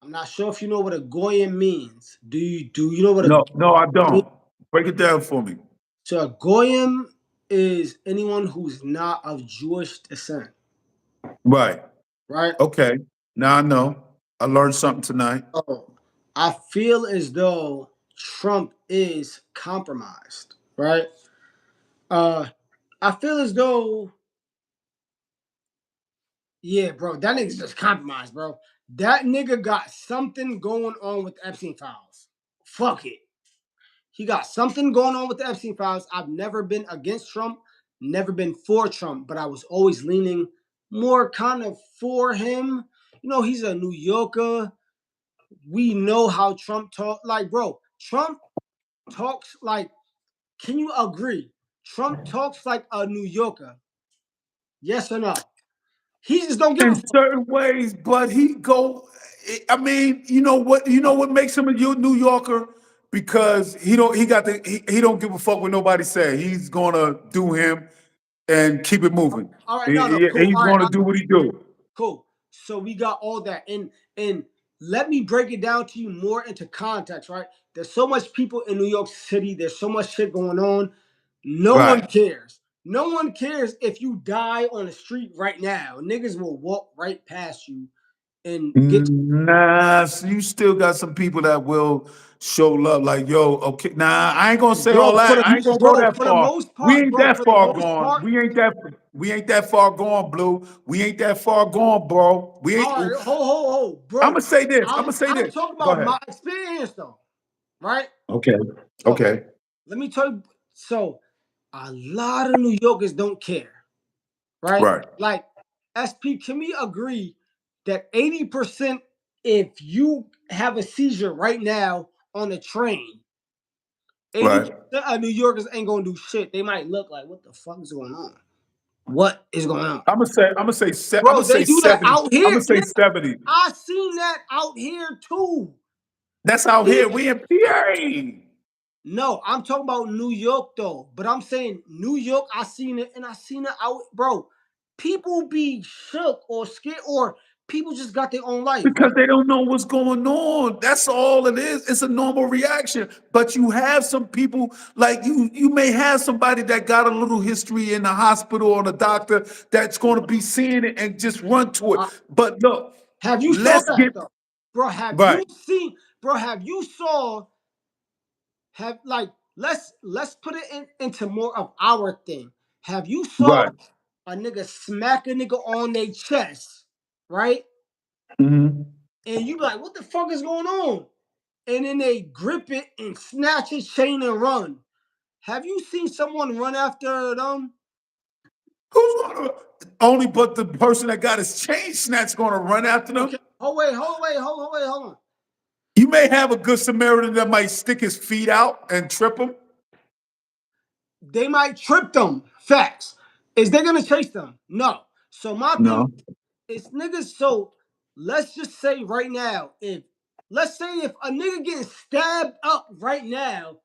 I'm not sure if you know what a Goyim means. Do you know what a No, I Goyim? don't. Break it down for me. So a Goyim is anyone who's not of Jewish descent, Right. right? Okay. Now I know. I learned something tonight. So I feel as though Trump is compromised, right? Uh I feel as though, yeah, bro, that nigga's just compromised, bro. That nigga got something going on with the Epstein files. Fuck it. He got something going on with the Epstein files. I've never been against Trump, never been for Trump, but I was always leaning more kind of for him. You know, he's a New Yorker. We know how Trump talk. Like, bro, Trump talks like, can you agree? Trump talks like a New Yorker. Yes or no? He just don't give a In fuck. certain ways, but he go. I mean, you know what? You know what makes him a New Yorker because he don't give a fuck what nobody say. He's gonna do him and keep it moving. All right, no, no, cool. He's All right, gonna do what he do. cool. So we got all that, and let me break it down to you more into context. Right? There's so much people in New York City. There's so much shit going on. No one Right. cares. No one cares if you die on the street right now. Niggas will walk right past you and get. Nah, so you still got some people that will show love, like, yo, okay. Nah, I ain't gonna say all Bro, that. I ain't gonna go bro, that for the far. most We part, ain't bro, that for the far most gone. part. We ain't that far gone, Blue. We ain't that far gone, bro. We ain't. All right, ho, I'm bro. gonna say this. I'm I'm gonna say I'm this. talking Go about ahead. my experience though, right? Okay. So Okay. let me tell you. So a lot of New Yorkers don't care, right? Right. Like SP, can we agree that 80% if you have a seizure right now on a train, Right. 80% of New Yorkers ain't gonna do shit. They might look like, what the fuck is going on? What is going on? I'm gonna Bro, say they do that 70. out I'm here. gonna say 70. I seen that out here too. That's out here. Even We in PA. no, I'm talking about New York though. But I'm saying New York, I seen it and I seen it out, bro. People be shook or scared or People just got their own life, bro. Because they don't know what's going on. That's all it is. It's a normal reaction. But you have some people, like you may have somebody that got a little history in the hospital or the doctor that's going to be seeing it and just run to it. Uh, But look, have you saw let's that get though, bro? Have you right, seen, bro? Have you saw? Have like let's put it into more of our thing. Have you saw right. a nigga smack a nigga on their chest, right? Mhm. And you be like, what the fuck is going on? And then they grip it and snatch his chain and run. Have you seen someone run after them? Who's gonna only but the person that got his chain snatched gonna run after them? Okay. Hold on. You may have a good Samaritan that might stick his feet out and trip him. They might trip them. Facts. Is they gonna chase them? No. So my thing No. is niggas. So let's just say right now, if let's say if a nigga getting stabbed up right now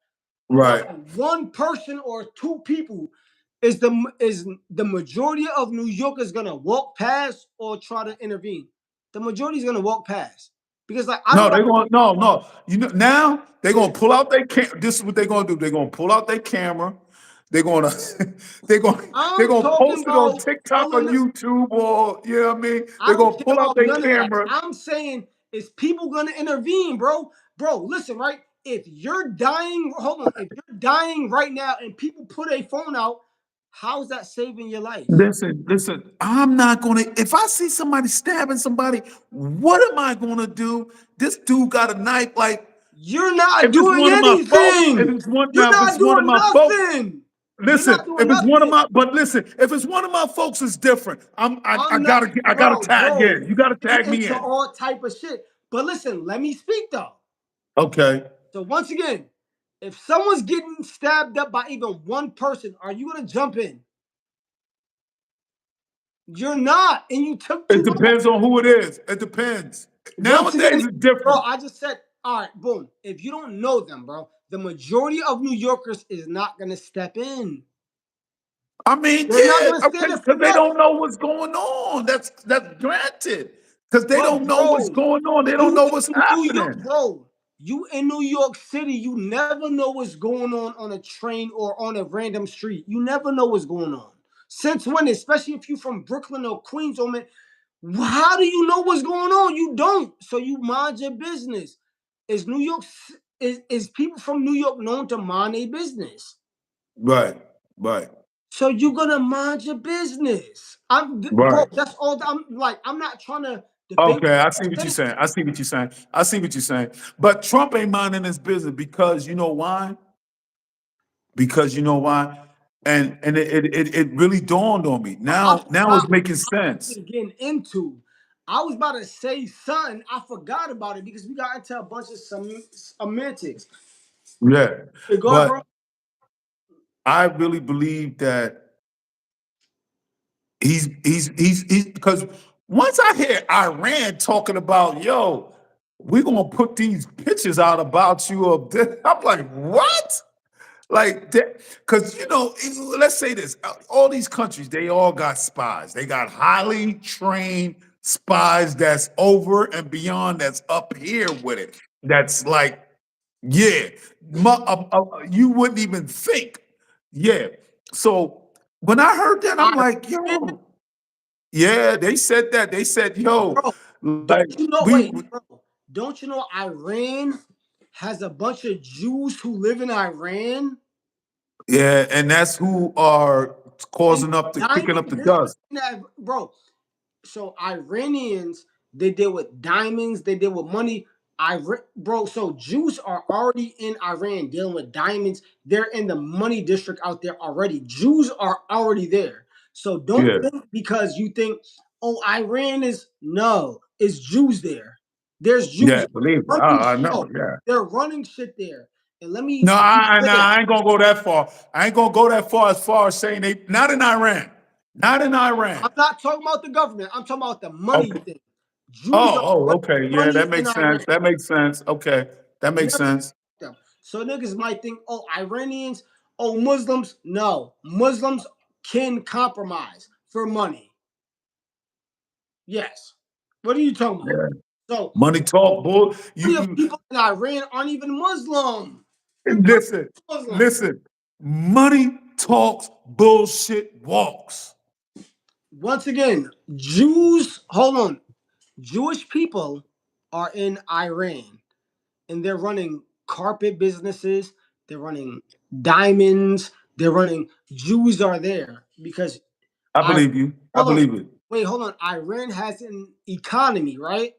by Right. one person or two people, is the majority of New Yorkers gonna walk past or try to intervene? The majority is gonna walk past because like I don't No, got they're going no. You know now they're yeah. gonna pull out their This is what they're gonna do. They're gonna pull out their camera. They're gonna they're gonna they're I'm gonna talking post it on about TikTok pulling or the YouTube or you know what I mean? I They're don't gonna care pull out about their none of that. camera. I'm saying is people gonna intervene, bro? Bro, listen, right? If you're dying, hold on. If you're dying right now and people put a phone out, how is that saving your life? Listen, I'm not gonna if I see somebody stabbing somebody, what am I gonna do? This dude got a knife, like You're not if it's doing one of my folks, if anything. it's one You're now, if it's not one of doing my folks, nothing. You're listen, not doing if it's one of nothing. my, but listen, if it's one of my folks, it's different. I'm not, I gotta tag. Yeah, bro. you gotta You tag me into in. all type of shit. But listen, let me speak though. Okay. So once again, if someone's getting stabbed up by even one person, are you gonna jump in? You're not, and you took It too long. depends on who it is. It depends. Once again, Nowadays, it's bro, different. I just said, all right, boom. If you don't know them, bro, the majority of New Yorkers is not gonna step in. I mean, They're not yeah, gonna okay, stand in for because they don't nothing. know what's going on. That's granted. Because they But don't know what's bro, going on. They don't you know what's in New York, happening. bro. You in New York City, you never know what's going on a train or on a random street. You never know what's going on. Since when, especially if you from Brooklyn or Queens, or man, how do you know what's going on? You don't. So you mind your business. Is New York is people from New York known to mind their business? Right, right, So you're gonna mind your business. Bro. right. That's all. I'm like. I'm not trying to debate. Okay, I see what you're saying. I see what you're saying. I see what you're saying. But Trump ain't minding his business because you know why? Because you know why? And it really dawned on me. I Now forgot it's making what sense. we were getting into. I was about to say something. I forgot about it because we got into a bunch of some semantics. Yeah. Hey, go ahead, bro. But I really believe that he's because once I hear Iran talking about, yo, we're gonna put these pictures out about you up there, I'm like, what? Like that, because you know, let's say this: all these countries, they all got spies. They got highly trained spies that's over and beyond. That's up here with it. That's like, yeah, you wouldn't even think. Yeah. So when I heard that, I'm like, Iran, yo, yeah. They said that. They said, yo, bro. like Don't you know? we, Wait, bro. Don't you know Iran has a bunch of Jews who live in Iran? yeah, and that's who are And causing up the kicking diamond, up the dust. bro. So Iranians, they deal with diamonds, they deal with money. Bro, so Jews are already in Iran dealing with diamonds. They're in the money district out there already. Jews are already there. So don't Yeah. think because you think, oh, Iran is no, it's Jews there. There's Jews Yeah, believe it. running I know. show. Yeah. They're running shit there. And let me No, be no, clear. I ain't gonna go that far. I ain't gonna go that far as saying they not in Iran. Not in Iran. I'm not talking about the government. I'm talking about the money Okay. thing. Jews are running Okay. Yeah, money that in makes Iran. sense. That makes sense. Okay. That makes Never sense. them. So niggas might think, oh, Iranians, oh, Muslims. No, Muslims can compromise for money. Yes. What are you talking about? Yeah. So Money talk, bull. majority of people in Iran aren't even Muslim. Majority Listen, Muslim. listen. Money talks, bullshit walks. Once again, Jews, hold on. Jewish people are in Iran and they're running carpet businesses, they're running diamonds, they're running Jews are there because I I believe you. I hold on. believe it. Wait, hold on. Iran has an economy, right?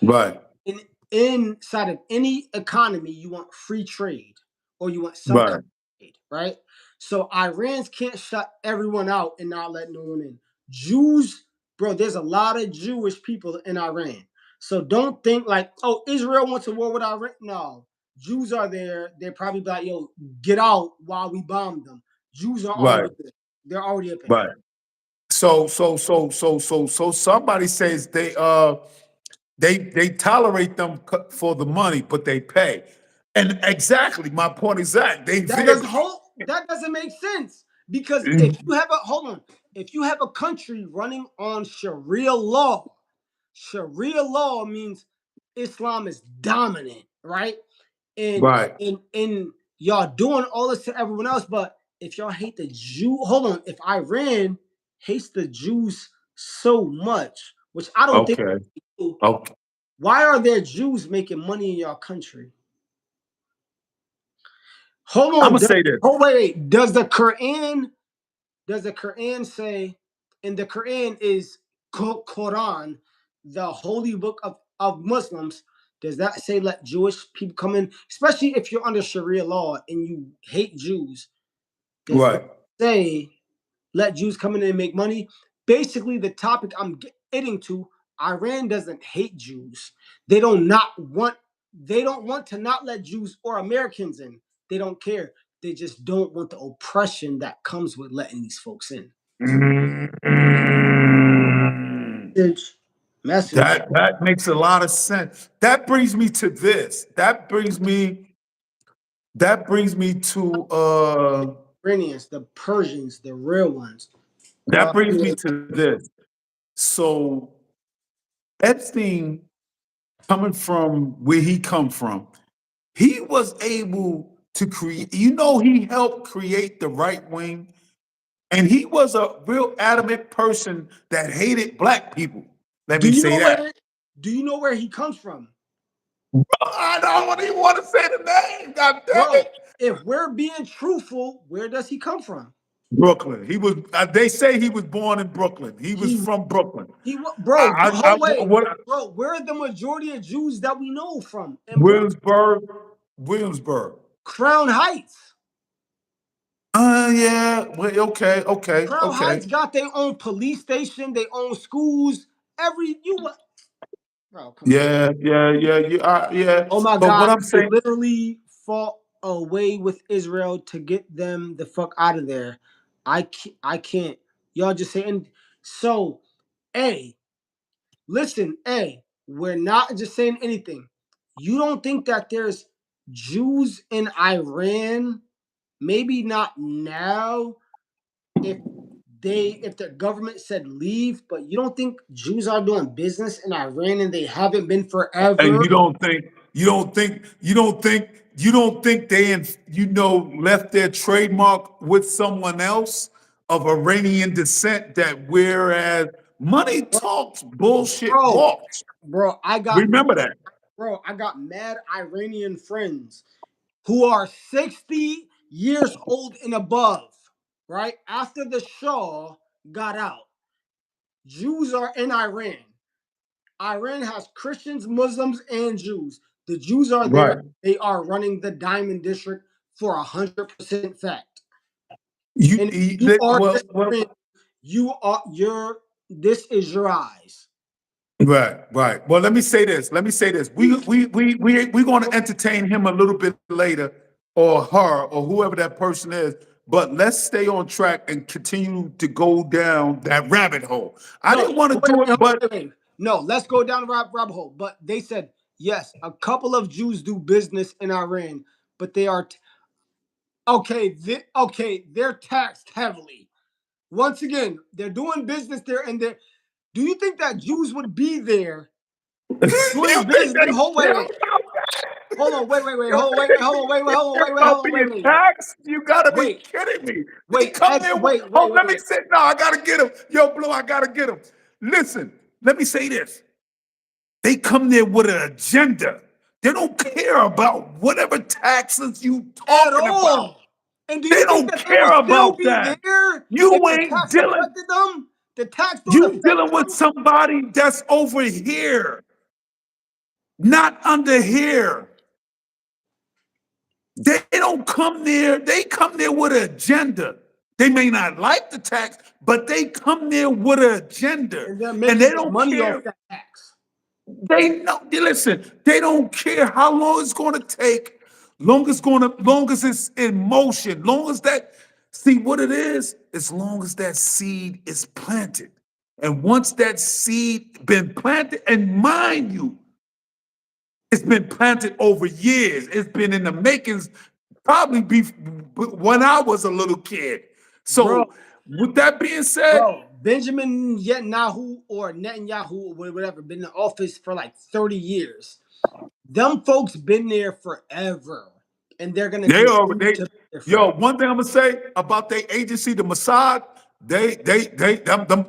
Right, In inside of any economy, you want free trade or you want some kind right. of trade, right? So Irans can't shut everyone out and not let no one in. Jews, bro, there's a lot of Jewish people in Iran. So don't think like, oh, Israel wants a war with Iran. No, Jews are there. They're probably like, yo, get out while we bomb them. Jews are Right, already there. They're already up in there. right. So somebody says they tolerate them for the money, but they pay. And exactly my point is that That doesn't hold. That doesn't make sense because if you have a hold on, if you have a country running on Sharia law means Islam is dominant, right? And right. and y'all doing all this to everyone else, but if y'all hate the Jew, hold on. If Iran hates the Jews so much, which I don't think, Okay. Okay. why are there Jews making money in your country? Hold I'm on. gonna say this. Oh wait. Does the Quran say, and the Quran is Quran, the holy book of Muslims, does that say let Jewish people come in, especially if you're under Sharia law and you hate Jews? Does that Right. say let Jews come in and make money? Basically, the topic I'm getting to, Iran doesn't hate Jews. They don't want to not let Jews or Americans in. They don't care. They just don't want the oppression that comes with letting these folks in. Mm. Message. That makes a lot of sense. That brings me to this. That brings me to Iranians, the Persians, the real ones. that brings me Yeah. to this. So Epstein, coming from where he come from, he was able to create, he helped create the right wing, and he was a real adamant person that hated black people. Let Do me you say know that. where? Do you know where he comes from, I don't even want to say the name. God damn bro? it. If we're being truthful, where does he come from? Brooklyn. He was. They say he was born in Brooklyn. He was He from Brooklyn. bro. I Whole way, what bro. Where are the majority of Jews that we know from in Brooklyn? Williamsburg, Williamsburg. Crown Heights. Yeah. Well, okay, okay, Crown okay. Heights got their own police station, their own schools. Every you what? Bro, come on. Yeah, yeah, yeah, yeah, yeah. Oh my But what God, I'm they saying, literally fought away with Israel to get them the fuck out of there. I can't. Y'all just saying. So, A, listen, A, we're not just saying anything. You don't think that there's Jews in Iran? Maybe not now, if if the government said leave, but you don't think Jews are doing business in Iran and they haven't been and forever? you don't think they, left their trademark with someone else of Iranian descent. That whereas money talks, bullshit Bro, walks. bro, I got Remember that. I got mad Iranian friends who are 60 years old and above, right? After the Shah got out. Jews are in Iran. Iran has Christians, Muslims, and Jews. The Jews are there. Right. They are running the Diamond District for 100% fact. You, And if you you are well, disagreeing, this is your eyes. right, right. Well, let me say this. Let me say this. We're going to entertain him a little bit later, or her, or whoever that person is. But let's stay on track and continue to go down that rabbit hole. I No, didn't want to wait, do wait, it, but wait. No, let's go down the rabbit hole. But they said, yes, a couple of Jews do business in Iran, but they are okay, they're taxed heavily. Once again, they're doing business there and they're Do you think that Jews would be there You doing think business? they Hold care wait. about Hold on, wait, you hold on, think hold on, they care about being wait. taxed? You gotta be Wait, kidding me. They wait, come there with, oh, let me wait. say, no, I gotta get him. Yo, Blue, I gotta get him. Listen, let me say this. They come there with an agenda. They don't care about whatever taxes you At talking about. all. And do They you think don't that they would care still about be that. there You if the ain't tax dealing. affected them? The tax don't You affect dealing with them. somebody that's over here, not under here. They don't come there. They come there with an agenda. They may not like the tax, but they come there with an agenda, And they're and making they their don't money off care. that tax. They know. Listen, they don't care how long it's going to take. Long as it's in motion. Long as that. See what it is. As long as that seed is planted, and once that seed been planted, and mind you, it's been planted over years. It's been in the makings, probably when I was a little kid. Bro, So, with that being said, bro, Benjamin Netanyahu or Netanyahu or whatever been in office for like 30 years. Them folks been there forever. And they're gonna they are continue they. to be there Yo, forever. one thing I'm gonna say about their agency, the Mossad,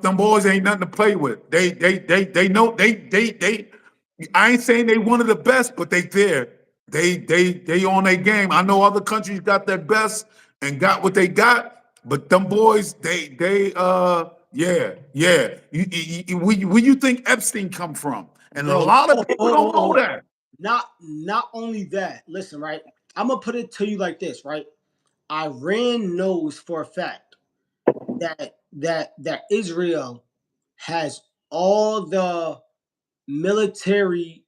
them boys ain't nothing to play with. They know they. I ain't saying they one of the best, but they there. They on their game. I know other countries got their best and got what they got, but them boys, yeah. Where you think Epstein come from? And a Bro, lot of people don't know that. not only that. Listen, right? I'm gonna put it to you like this, right? Iran knows for a fact that Israel has all the military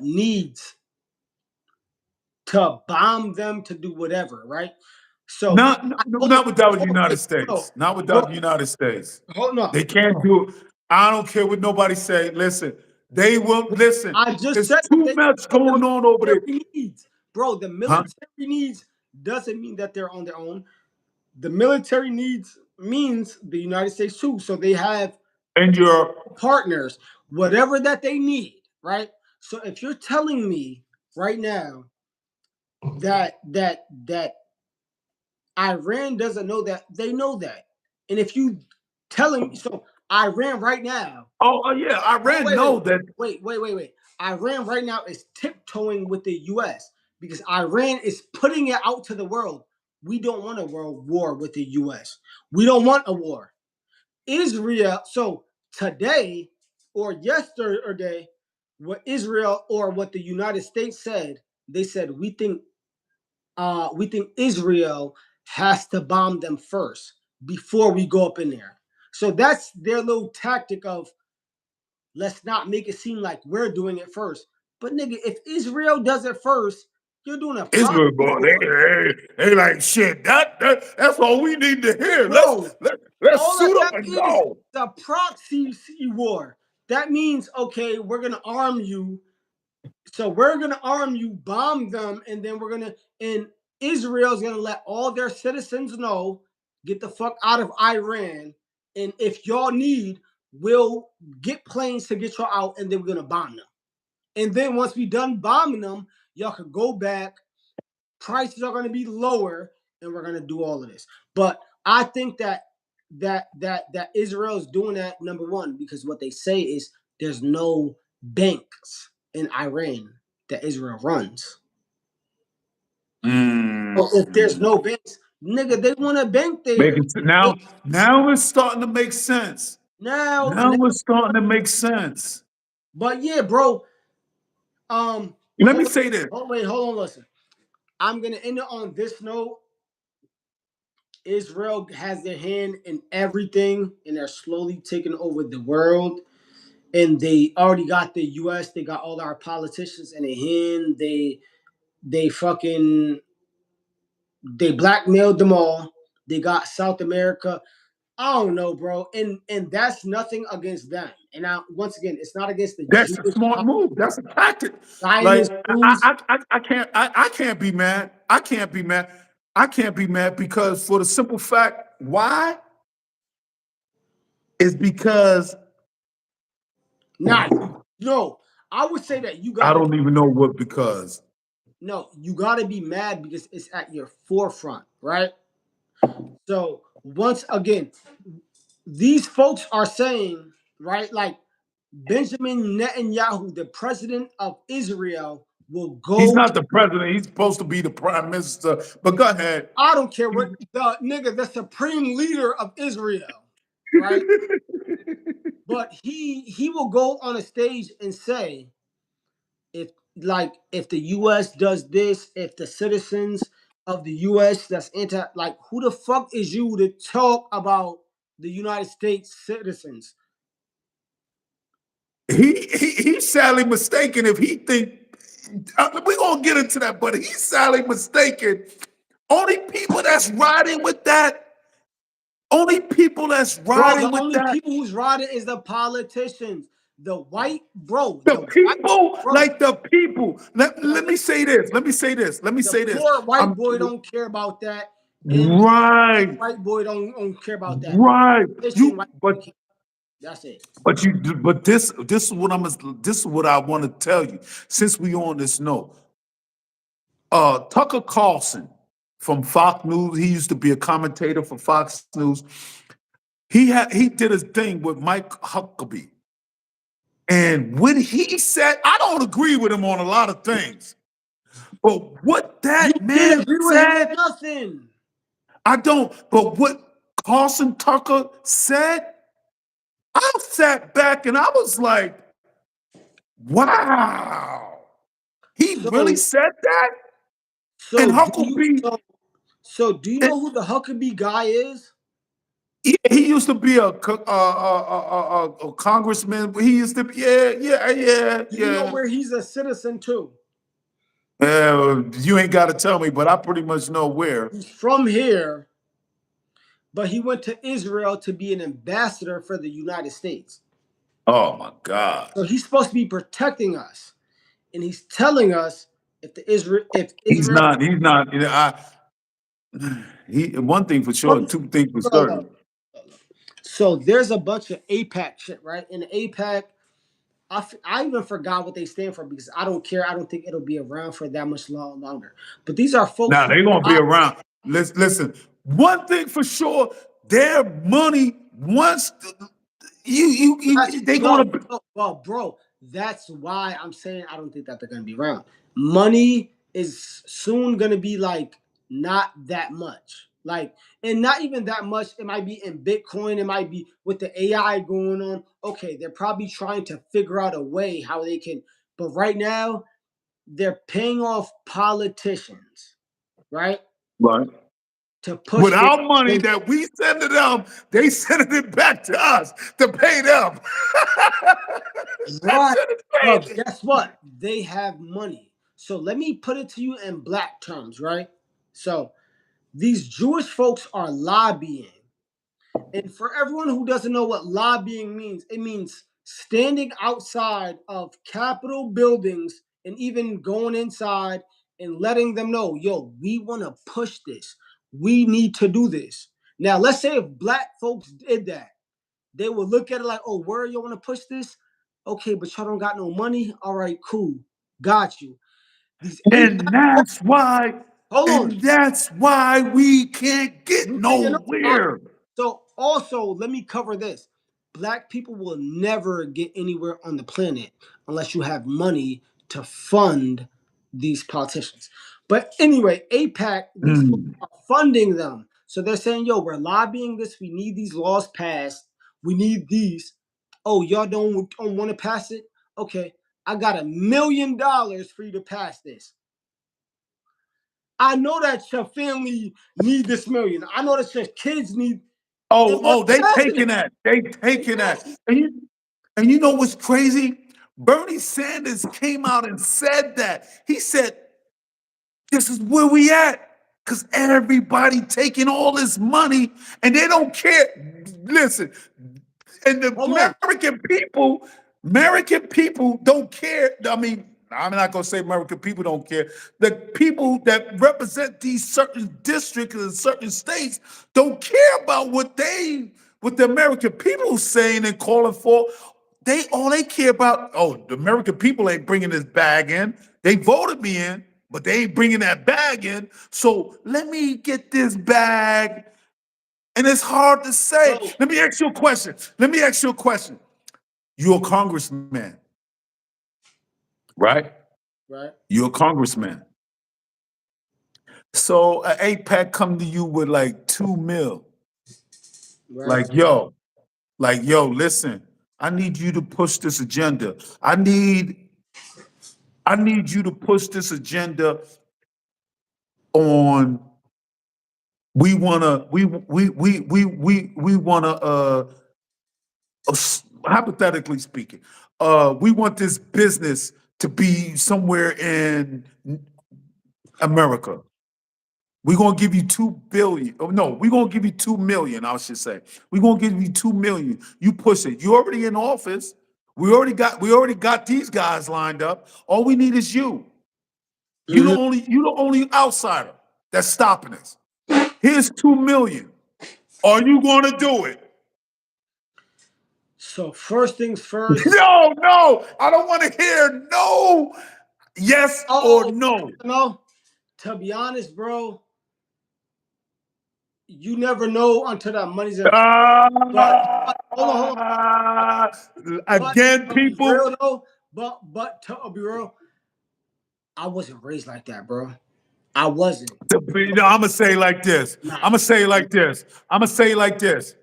needs to bomb them to do whatever, right? So hold on, Not without the hold on, United wait, hold on, States. Not bro, without the United States. hold on. They can't do it. I don't care what nobody say. Listen, they will listen. I just There's said that too they much have the going on over there. military needs, bro. The Huh? military needs doesn't mean that they're on their own. The military needs means the United States too. So they have And you're partners, whatever that they need, right? So if you're telling me right now that Iran doesn't know that, they know that. And if you telling so Iran right now, yeah, oh Iran know that wait. Iran right now is tiptoeing with the US because Iran is putting it out to the world. We don't want a world war with the US. We don't want a war. Israel, so today or yesterday, what Israel or what the United States said, they said we think Israel has to bomb them first before we go up in there. So that's their little tactic of let's not make it seem like we're doing it first. But nigga, if Israel does it first, you're doing a proxy Israel boy, war. they like shit. That's all we need to hear. Bro, Let's all that suit up that and is go. a proxy war. That means okay, we're gonna arm you. So we're gonna arm you, bomb them, and then and Israel's gonna let all their citizens know, get the fuck out of Iran. And if y'all need, we'll get planes to get y'all out, and then we're gonna bomb them. And then once we done bombing them, y'all can go back. Prices are gonna be lower, and we're gonna do all of this. But I think that Israel is doing that number one because what they say is there's no banks in Iran that Israel runs. So if there's Mm. no banks, nigga, they want a bank there. Now, They, now it's starting to make sense. Now now, it's starting to make sense. but yeah, bro. Let me say this. Hold on, listen. I'm gonna end it on this note. Israel has their hand in everything, and they're slowly taking over the world. And they already got the U.S. They got all our politicians in their hand. They fucking they blackmailed them all. They got South America. I don't know, bro. And that's nothing against them. And I once again, it's not against the That's a Jewish smart move. That's a tactic. Like Zionist Jews. I can't be mad. I can't be mad. I can't be mad because for the simple fact, why? is because Nah, no, I would say that you I gotta don't even know what because. no, you gotta be mad because it's at your forefront, right? So once again, these folks are saying, right, like Benjamin Netanyahu, the president of Israel, will He's go. not the president. He's supposed to be the prime minister. But go ahead. I don't care what the nigga, the supreme leader of Israel, right? But he will go on a stage and say, if if the US does this, if the citizens of the US that's anti, like, who the fuck is you to talk about the United States citizens? He's sadly mistaken if he think we're gonna get into that, but he's sadly mistaken. Only people that's riding with that, only people that's Bro, riding the with only that, people who's riding is the politicians. The white, bro, the the white, people, bro, like the people. the, Let me say this. Let me say this. Let me the say this. poor white I'm boy don't care about that, and the rich right, white boy don't care about that. right. Politician You white boy but care. That's it. but this is what this is what I want to tell you. Since we on this note, Tucker Carlson from Fox News, he used to be a commentator for Fox News. He did his thing with Mike Huckabee. And when he said, I don't agree with him on a lot of things, but what You that can't man agree with him on said, nothing. I don't. But what Carlson Tucker said, I sat back and I was like, wow, he really So said that? And so do you Huckabee, so do you know who the Huckabee guy is? yeah, he used to be a congressman. He used to be, Do you know where he's a citizen too? You ain't got to tell me, but I pretty much know where. He's from here, but he went to Israel to be an ambassador for the United States. Oh my God. So he's supposed to be protecting us, and he's telling us if He's Israel. not. He's not. You know, he one thing for sure, Look, two things for certain. look. So there's a bunch of APAC shit, right? In the APAC, I even forgot what they stand for because I don't care. I don't think it'll be around for that much longer. But these are folks Now who they're gonna be lobby. around. Listen. One thing for sure, their money once they gonna. Bro, that's why I'm saying I don't think that they're gonna be around. Money is soon gonna be like not that much. Like, and not even that much. It might be in Bitcoin, it might be with the AI going on. Okay, they're probably trying to figure out a way how they can, but right now, they're paying off politicians, right? Right. To push With this. our money that we send to them, they sending it back to us to pay them. That Right. shit is But crazy. guess what? They have money. So let me put it to you in black terms, right? So these Jewish folks are lobbying. And for everyone who doesn't know what lobbying means, it means standing outside of Capitol buildings and even going inside and letting them know, yo, we want to push this. We need to do this. Now, let's say if black folks did that, they would look at it like, oh, where you want to push this? Okay, but y'all don't got no money. All right, cool. Got you. These And APAC, that's why, hold on. and that's why we can't get You think enough? nowhere. So also, let me cover this. Black people will never get anywhere on the planet unless you have money to fund these politicians. But anyway, APAC, these folks Mm. are funding them. So they're saying, yo, we're lobbying this. We need these laws passed. We need these. Oh, y'all don't want to pass it? Okay, I got $1 million for you to pass this. I know that your family need this million. I know that your kids need, and we're They passing taking it. that. They We taking that. passing it. And you know what's crazy? Bernie Sanders came out and said that. He said, this is where we at. Because everybody taking all this money and they don't care. Listen, and the Hold on. American people don't care. I mean, I'm not gonna say American people don't care. The people that represent these certain districts and certain states don't care about what they what the American people saying and calling for. All they care about, oh, the American people ain't bringing this bag in. They voted me in, but they ain't bringing that bag in. So let me get this bag. And it's hard to say. Bro, Let me ask you a question. Let me ask you a question. You're a congressman, right? right, You're a congressman. So an APAC come to you with like 2 mil. right. Like, yo, listen, I need you to push this agenda. I need you to push this agenda on we wanna hypothetically speaking, we want this business to be somewhere in America. We're gonna give you 2 billion. Oh no, we're gonna give you 2 million, I should say. We're gonna give you 2 million. You push it. You're already in office. We already got these guys lined up. All we need is you. Mhm. You the only outsider that's stopping us. Here's 2 million. Are you gonna do it? So first things first. No, I don't want to hear no, yes or Oh, no. no. To be honest, bro, you never know until that money's in. But hold on. But Again, to be people. real though, but to be real, I wasn't raised like that, bro. I wasn't. I'm gonna say it like this. Nah. I'm gonna say it like this. I'm gonna say it like this.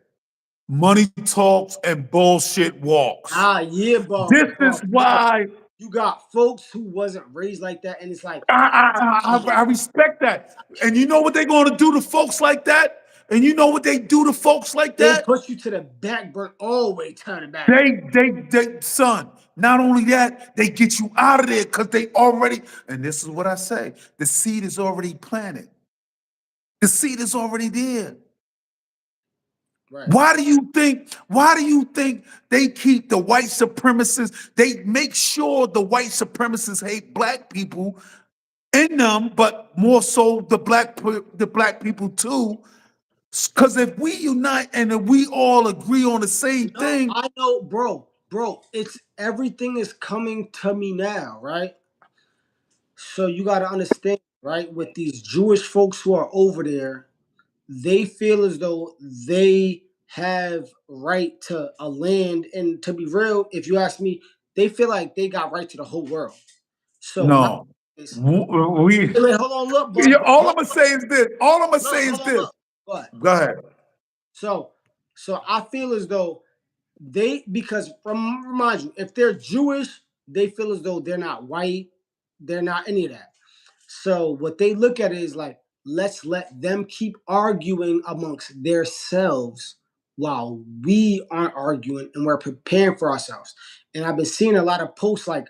Money talks and bullshit walks. Ah, yeah, This is but why you got folks who wasn't raised like that, and it's like I respect that. And you know what they're gonna do to folks like that? And you know what they do to folks like they that? push you to the back burn, always turn it back. Son, not only that, they get you out of there because they already, and this is what I say, the seed is already planted. The seed is already there. Right. Why do you think they keep the white supremacists? They make sure the white supremacists hate black people in them, but more so the black people too. Because if we unite and if we all agree on the same No, thing, I know, bro. It's everything is coming to me now, right? So you got to understand, right? With these Jewish folks who are over there, they feel as though they have right to a land, and to be real, if you ask me, they feel like they got right to the whole world. So now, no. We wait, hold on, look, Yeah, all I'm look, gonna say is this. All I'm gonna look, say is hold on, this. look. What? Go ahead. So, so I feel as though they, because from remind you, if they're Jewish, they feel as though they're not white, they're not any of that. So what they look at is like, let's let them keep arguing amongst themselves while we aren't arguing and we're preparing for ourselves. And I've been seeing a lot of posts like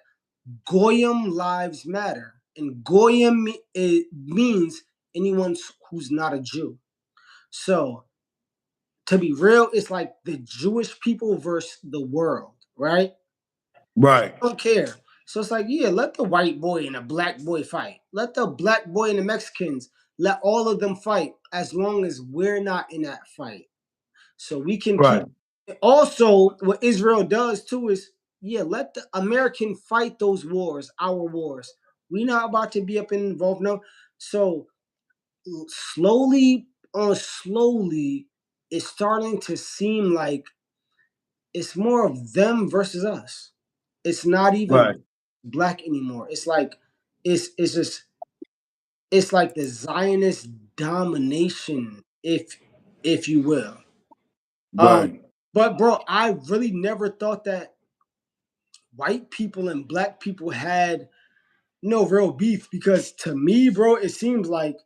Goyim lives matter, and Goyim it means anyone who's not a Jew. So to be real, it's like the Jewish people versus the world, right? Right. Don't care. So it's like, yeah, let the white boy and the black boy fight. Let the black boy and the Mexicans, let all of them fight as long as we're not in that fight. So we can keep. Right. Also, what Israel does too is, yeah, let the American fight those wars, our wars. We're not about to be up and involved, no. So slowly slowly, it's starting to seem like it's more of them versus us. It's not even Right. black anymore. It's like it's just it's like the Zionist domination, if you will. Um, Right. but bro, I really never thought that white people and black people had no real beef, because to me, bro, it seems like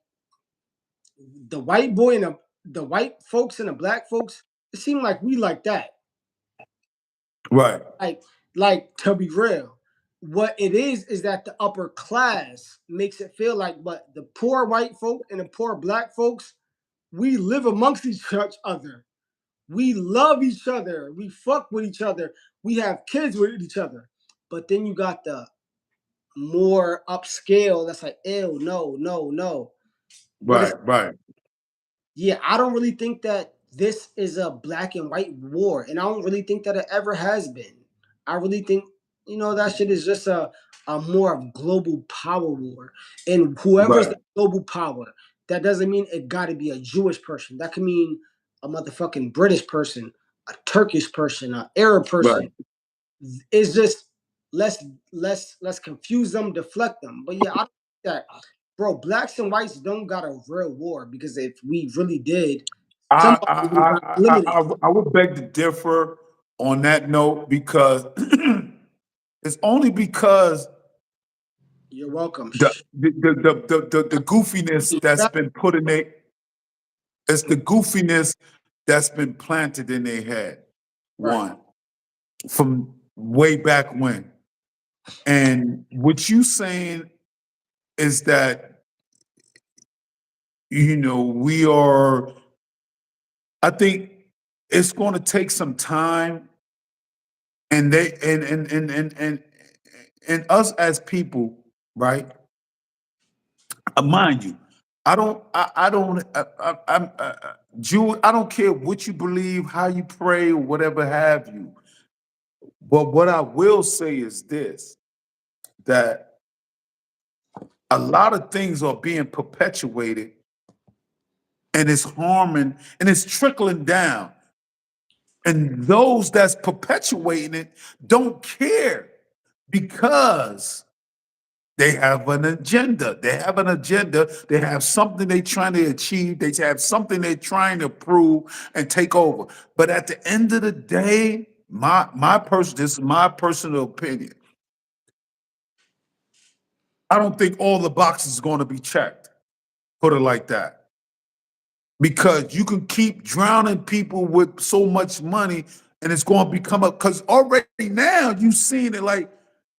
the white boy and the white folks and the black folks, it seemed like we like that. Right. like like to be real, what it is that the upper class makes it feel like, but the poor white folk and the poor black folks, we live amongst each other, we love each other, we fuck with each other, we have kids with each other. But then you got the more upscale that's like, ew, no, no, no. But it's, Right. Right. yeah, I don't really think that this is a black and white war, and I don't really think that it ever has been. I really think that shit is just a more of global power war, and whoever's Right, the global power, that doesn't mean it got to be a Jewish person. That could mean a motherfucking British person, a Turkish person, an Arab right. person. It's just let's confuse them, deflect them. But yeah, I think that, bro, blacks and whites don't got a real war, because if we really did, somebody would have got eliminated. I would beg to differ on that note because it's only because You're welcome. the goofiness that's been put in their it's the goofiness that's been planted in their head. Right. One from way back when, and what you saying is that we are. I think it's going to take some time, and they and us as people, right? Mind you, I don't, I'm Jew. I don't care what you believe, how you pray, or whatever have you. But what I will say is this: that a lot of things are being perpetuated, and it's harming, and it's trickling down. And those that's perpetuating it don't care because they have an agenda. They have an agenda. They have something they're trying to achieve. They have something they're trying to prove and take over. But at the end of the day, this is my personal opinion. I don't think all the boxes are going to be checked. Put it like that. Because you can keep drowning people with so much money, and it's going to become because already now you've seen it. Like,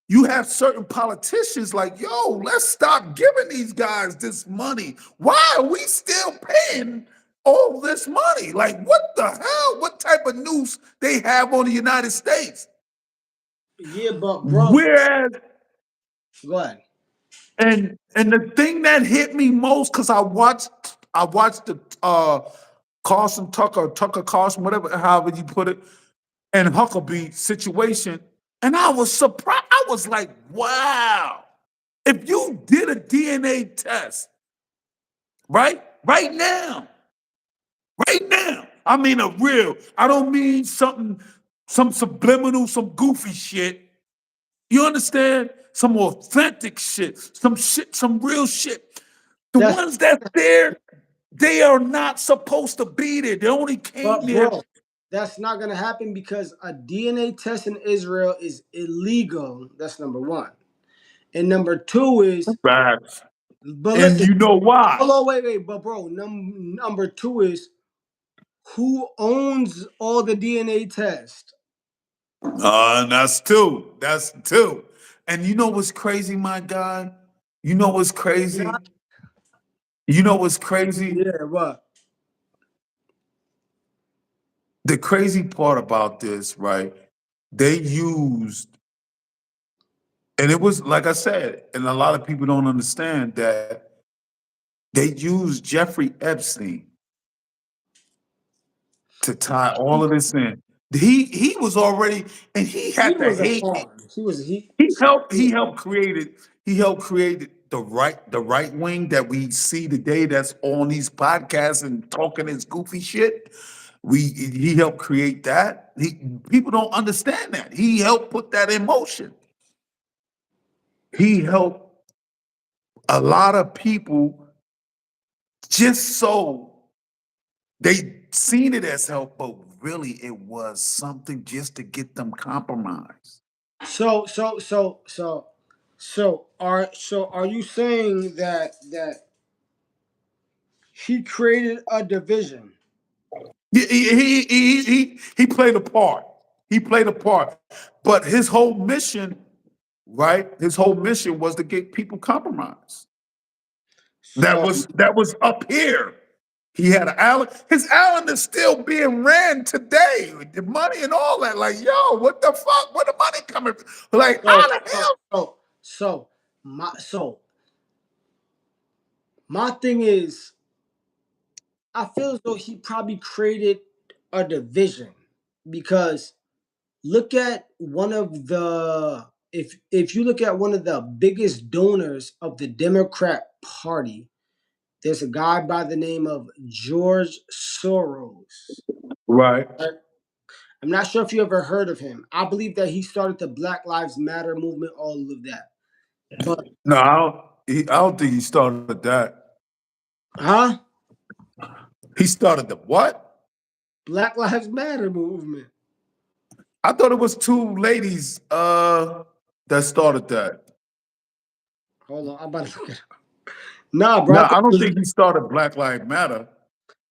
you have certain politicians like, yo, let's stop giving these guys this money. Why are we still paying all this money? Like, what the hell? What type of news they have on the United States? Yeah, but bro, Whereas, go ahead. and the thing that hit me most, because I watched the Carson Tucker Carlson, whatever, however you put it, and Huckabee situation, and I was surprised. I was like, wow. If you did a DNA test, right now, right now, I mean a real, I don't mean something, some subliminal, some goofy shit. You understand? Some authentic shit, some real shit. The That's ones that's there, they are not supposed to be there. They only came But there. bro, that's not gonna happen because a DNA test in Israel is illegal. That's number one. And number two is, Facts. but And listen, you know why? hold on, wait. But bro, number two is, who owns all the DNA tests? That's two. That's two. And you know what's crazy, my God? You know what's Yeah, crazy? You know what's crazy? yeah, what? The crazy part about this, right? They used, and it was like I said, and a lot of people don't understand that they used Jeffrey Epstein to tie all of this in. He was already, and he He had the was a hate. pawn. He helped. Yeah. He helped created. He helped create the right wing that we see today. That's on these podcasts and talking this goofy shit. He helped create that. People don't understand that. He helped put that in motion. He helped a lot of people just so they seen it as help, but really it was something just to get them compromised. So are you saying that he created a division? He played a part. He played a part. But his whole mission, right? His whole mission was to get people compromised. That So was that was up here. He had an island. His island is still being ran today with the money and all that. Like, yo, what the fuck? Where the money coming from? Like, so how the so hell? so so my so my thing is, I feel as though he probably created a division because look at one of the if you look at one of the biggest donors of the Democrat Party, there's a guy by the name of George Soros. Right. Right? I'm not sure if you ever heard of him. I believe that he started the Black Lives Matter movement, all of that. But No, I don't think he started that. huh? He started the what? Black Lives Matter movement. I thought it was two ladies that started that. Hold on, I'm about to look it up. Nah, bro. No, I don't think he started Black Lives Matter.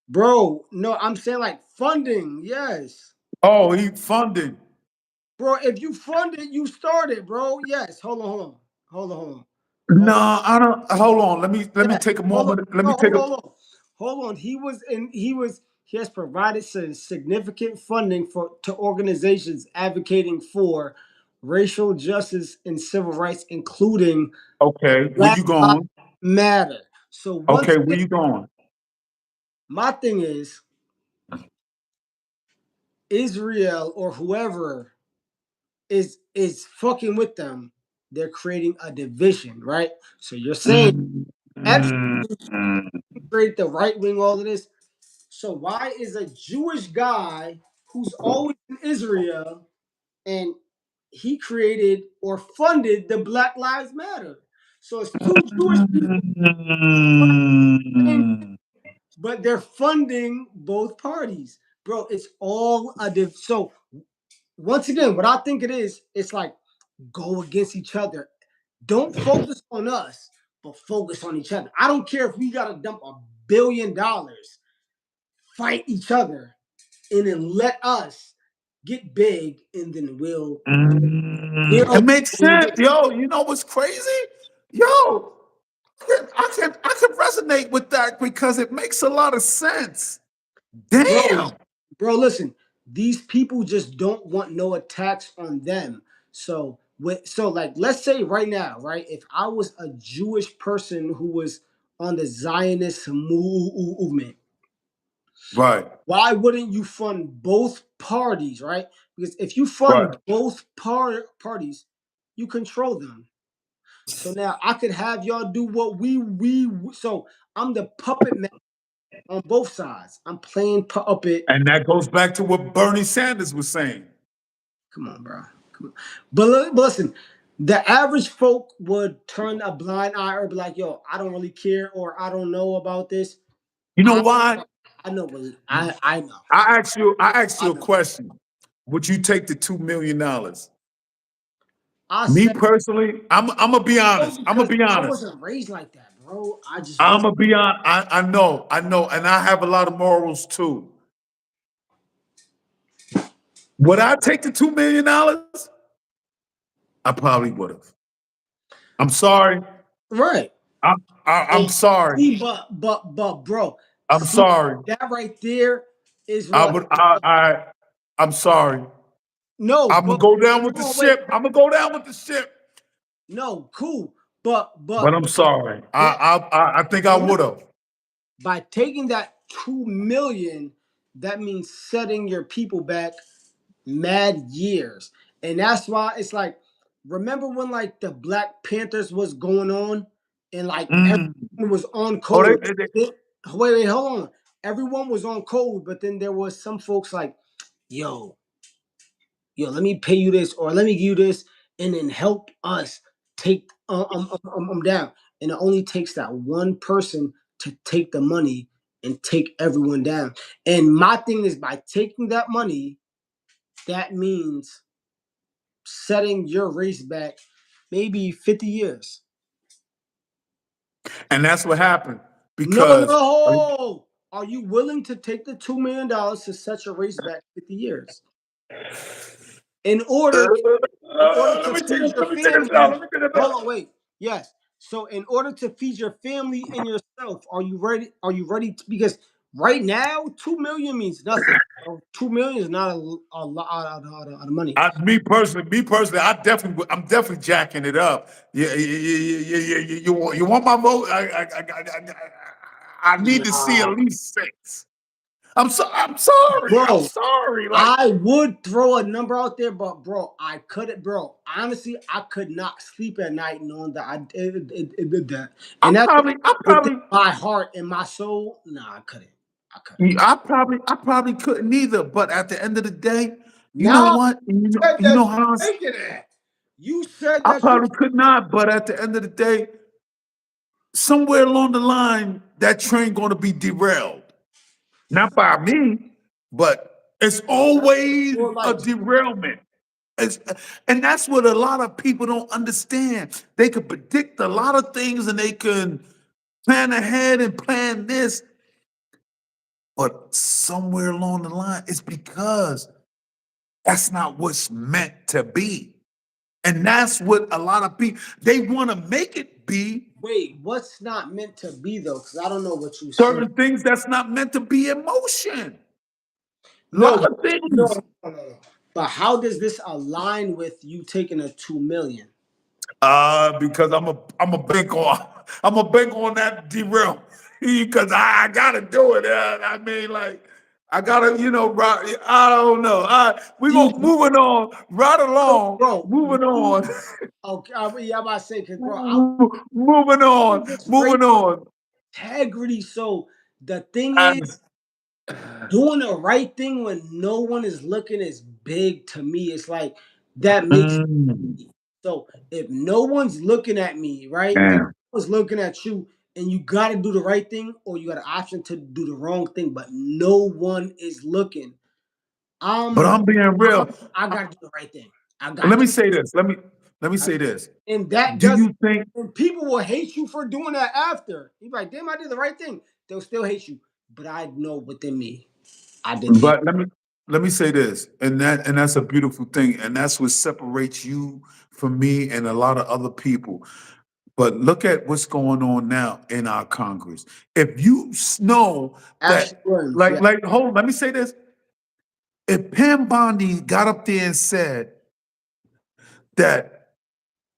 Bro, no, I'm saying like funding, yes. Oh, he funded. Bro, if you fund it, you start it, bro. Yes. No, Hold on. I don't. Hold on. Let me Yeah, take a hold on. moment. Let me No, take a. hold on. He has provided some significant funding to organizations advocating for racial justice and civil rights, including Okay, where Black you Lives going? Matter. So once Okay, where again, you going? my thing is Israel or whoever is fucking with them, they're creating a division, right? So you're saying Mm, Epstein mm, mm. created the right wing, all of this. So why is a Jewish guy who's always in Israel and he created or funded the Black Lives Matter? So it's two Jewish people, but they're funding both parties, bro. It's all a so once again, what I think it is, it's like go against each other. Don't focus on us, but focus on each other. I don't care if we gotta dump $1 billion, fight each other, and then let us get big, and then It makes sense, yo. You know what's crazy, yo? I can resonate with that because it makes a lot of sense. bro, Damn. bro. Listen, these people just don't want no attacks on them. So like, let's say right now, right? If I was a Jewish person who was on the Zionist movement, Right. why wouldn't you fund both parties, right? Because if you Right. fund both parties, you control them. So now I could have y'all do what we. So I'm the puppet man on both sides. I'm playing puppet. And that goes back to what Bernie Sanders was saying. Come on, bro. Come on. But listen, the average folk would turn a blind eye or be like, "Yo, I don't really care," or "I don't know about this." You know I why? I know, but I know. I asked you I a know. question. Would you take the $2 million? I Me said personally, I'm gonna be no honest. I'm gonna because be I honest. wasn't raised like that, bro. I just I'm wasn't. gonna be on. I know, and I have a lot of morals too. Would I take the $2 million? I probably would have. I'm sorry. Right. I'm I'm And sorry. see, but bro, I'm see sorry. that right there is I what. would. I'm sorry. No, I'm gonna but go down with the hold on, wait. ship. I'm gonna go down with the ship. No, cool. But But but I'm sorry. but I think I would remember, have. by taking that 2 million, that means setting your people back mad years. And that's why it's like, remember when like the Black Panthers was going on and like Mm. everyone was on Oh, code. Wait, hold on. Everyone was on code, but then there was some folks like, yo, let me pay you this or let me give you this and then help us take down. And it only takes that one person to take the money and take everyone down. And my thing is by taking that money, that means setting your race back maybe 50 years. and that's what happened No, because no. Are you willing to take the $2 million to set your race back 50 years? In order let to me feed your take this out. family. Let me take this Hold out. on, wait. Yes. So in order to feed your family and yourself, are you ready? Are you ready? Because right now, 2 million means nothing. 2 million is not a lot of money. Me personally, I'm definitely jacking it up. Yeah, you want my vote? I need to see at Nah, least 6. I'm so I'm sorry. I'm bro. sorry. Like I would throw a number out there, but bro, I couldn't, bro. Honestly, I could not sleep at night knowing that it did that, I and that's probably, I within probably, my heart and my soul. Nah, I couldn't. I couldn't. I probably couldn't either. But at the end of the day, you know Now what? said You that know you how taking it. You said I that you. probably could not. But at the end of the day, somewhere along the line, that train going to be derailed. Not by me, but it's always Or a like, derailment. It's, and that's what a lot of people don't understand. They can predict a lot of things and they can plan ahead and plan this, but somewhere along the line, it's because that's not what's meant to be. And that's what a lot of people they want to make it be. wait, what's not meant to be though? Because I don't know what you saying. Certain things that's not meant to be emotion. A No, lot but of no, things. no, no, no. But how does this align with you taking a 2 million? Because I'm a bank on I'm a bank on that derail because I gotta do it. I mean, like I gotta, right, I don't know. We See, gonna moving on right along, bro, moving on, okay, yeah, I'm about to say, because bro, I was just raised moving on. integrity. So the thing And, is, doing the right thing when no one is looking is big to me. It's like that makes mm, so if no one's looking at me, right, and no damn. one's looking at you, and you got to do the right thing, or you got an option to do the wrong thing, but no one is looking. But Um, I'm being real. I got to do the right thing. I Let got me to. say this. Let me say this. And that Do does, you think? and people will hate you for doing that after. You're like, damn, I did the right thing. They'll still hate you. But I know within me, I did the But let me say this, and that's a beautiful thing, and that's what separates you from me and a lot of other people. But look at what's going on now in our Congress. If you know Ashley that, Williams. Yeah, hold, let me say this. If Pam Bondi got up there and said that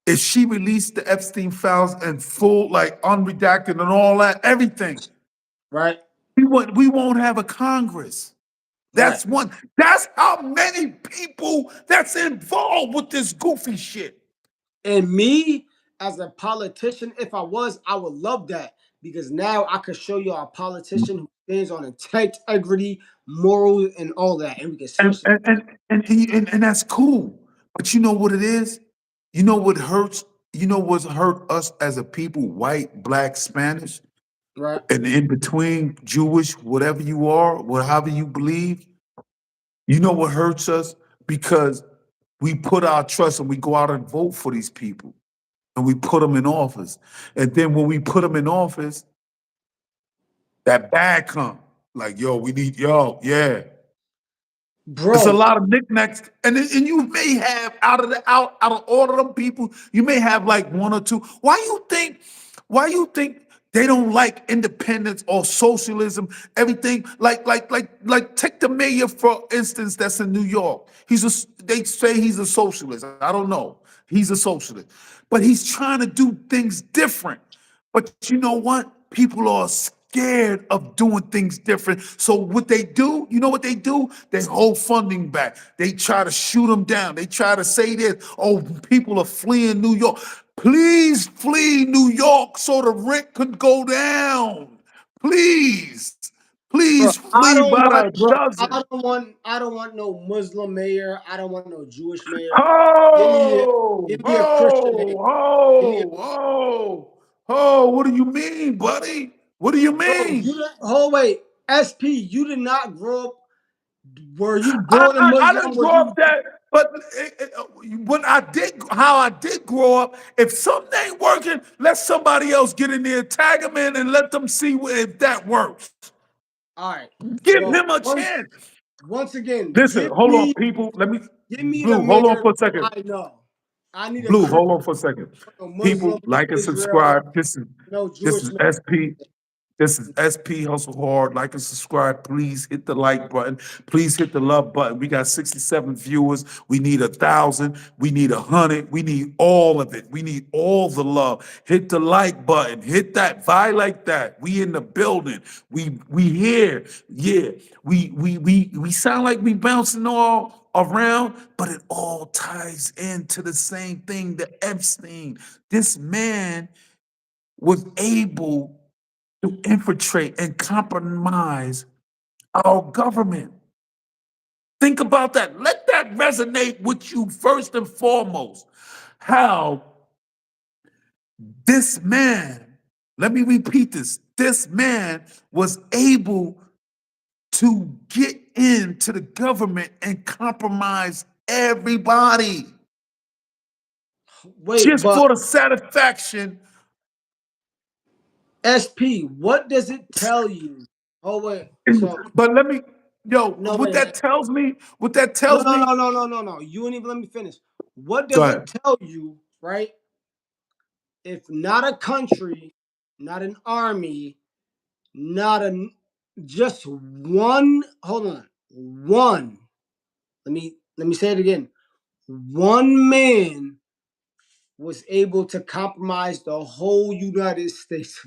if she released the Epstein files and full, like unredacted and all that, everything, right, we won't have a Congress. right. That's one. That's how many people that's involved with this goofy shit. And me as a politician, if I was, I would love that because now I could show you a politician who stands on integrity, morals, and all that, and we can And switch. and and and that's cool. But you know what it is? You know what hurts? You know what's hurt us as a people, white, black, Spanish, Right, and in between, Jewish, whatever you are, whatever you believe, you know what hurts us? Because we put our trust and we go out and vote for these people and we put them in office. And then when we put them in office, that bag come. Like, yo, we need, yo, yeah. It's a bro. lot of knickknacks, and you may have out of all of them people, you may have like one or two. Why you think they don't like independence or socialism? Everything like take the mayor for instance that's in New York. They say he's a socialist. I don't know. He's a socialist, but he's trying to do things different. But you know what? People are scared of doing things different. So what they do, you know what they do? They hold funding back. They try to shoot them down. They try to say this, oh, people are fleeing New York. Please flee New York so the rent could go down. Please. Bro, Please I flee don't by want, the bro. dozen. I don't want no Muslim mayor. I don't want no Jewish mayor. Oh, Give me a Christian mayor. oh, Give me a, oh, oh, oh, what do you mean, buddy? What do you bro. mean? You didn't. Hold wait, SP. You did not grow up. Were you I, born a I, I Muslim? didn't Were grow you up that, but how I did grow up, if something ain't working, let somebody else get in there, tag them in, and let them see if that works. all right? Give Well, him a chance. once again, Listen, hold on, people. give me the Blue, hold on mayor for a second. I know. I need a Blue, hold Christian, on for a second. a People, Muslim, like and Israel, subscribe. This is no this Jewish is mayor. SP. This is SP Hustle Hard. Like and subscribe. Please hit the like button. Please hit the love button. We got 67 viewers. We need 1,000. We need 100. We need all of it. We need all the love. Hit the like button. Hit that. Violate that. We in the building. We here. Yeah. We sound like we bouncing all around, but it all ties into the same thing. The Epstein. This man was able to infiltrate and compromise our government. Think about that. Let that resonate with you first and foremost. How this man, let me repeat this man was able to get into the government and compromise everybody Wait, just but for the satisfaction. SP, what does it tell you? Oh wait, so But let me, yo, no wait, what that no tells no me, no no no no no. You ain't even let me finish. What go does it ahead. tell you, right? If not a country, not an army, not a just one. Hold on, one. Let me say it again. One man was able to compromise the whole United States.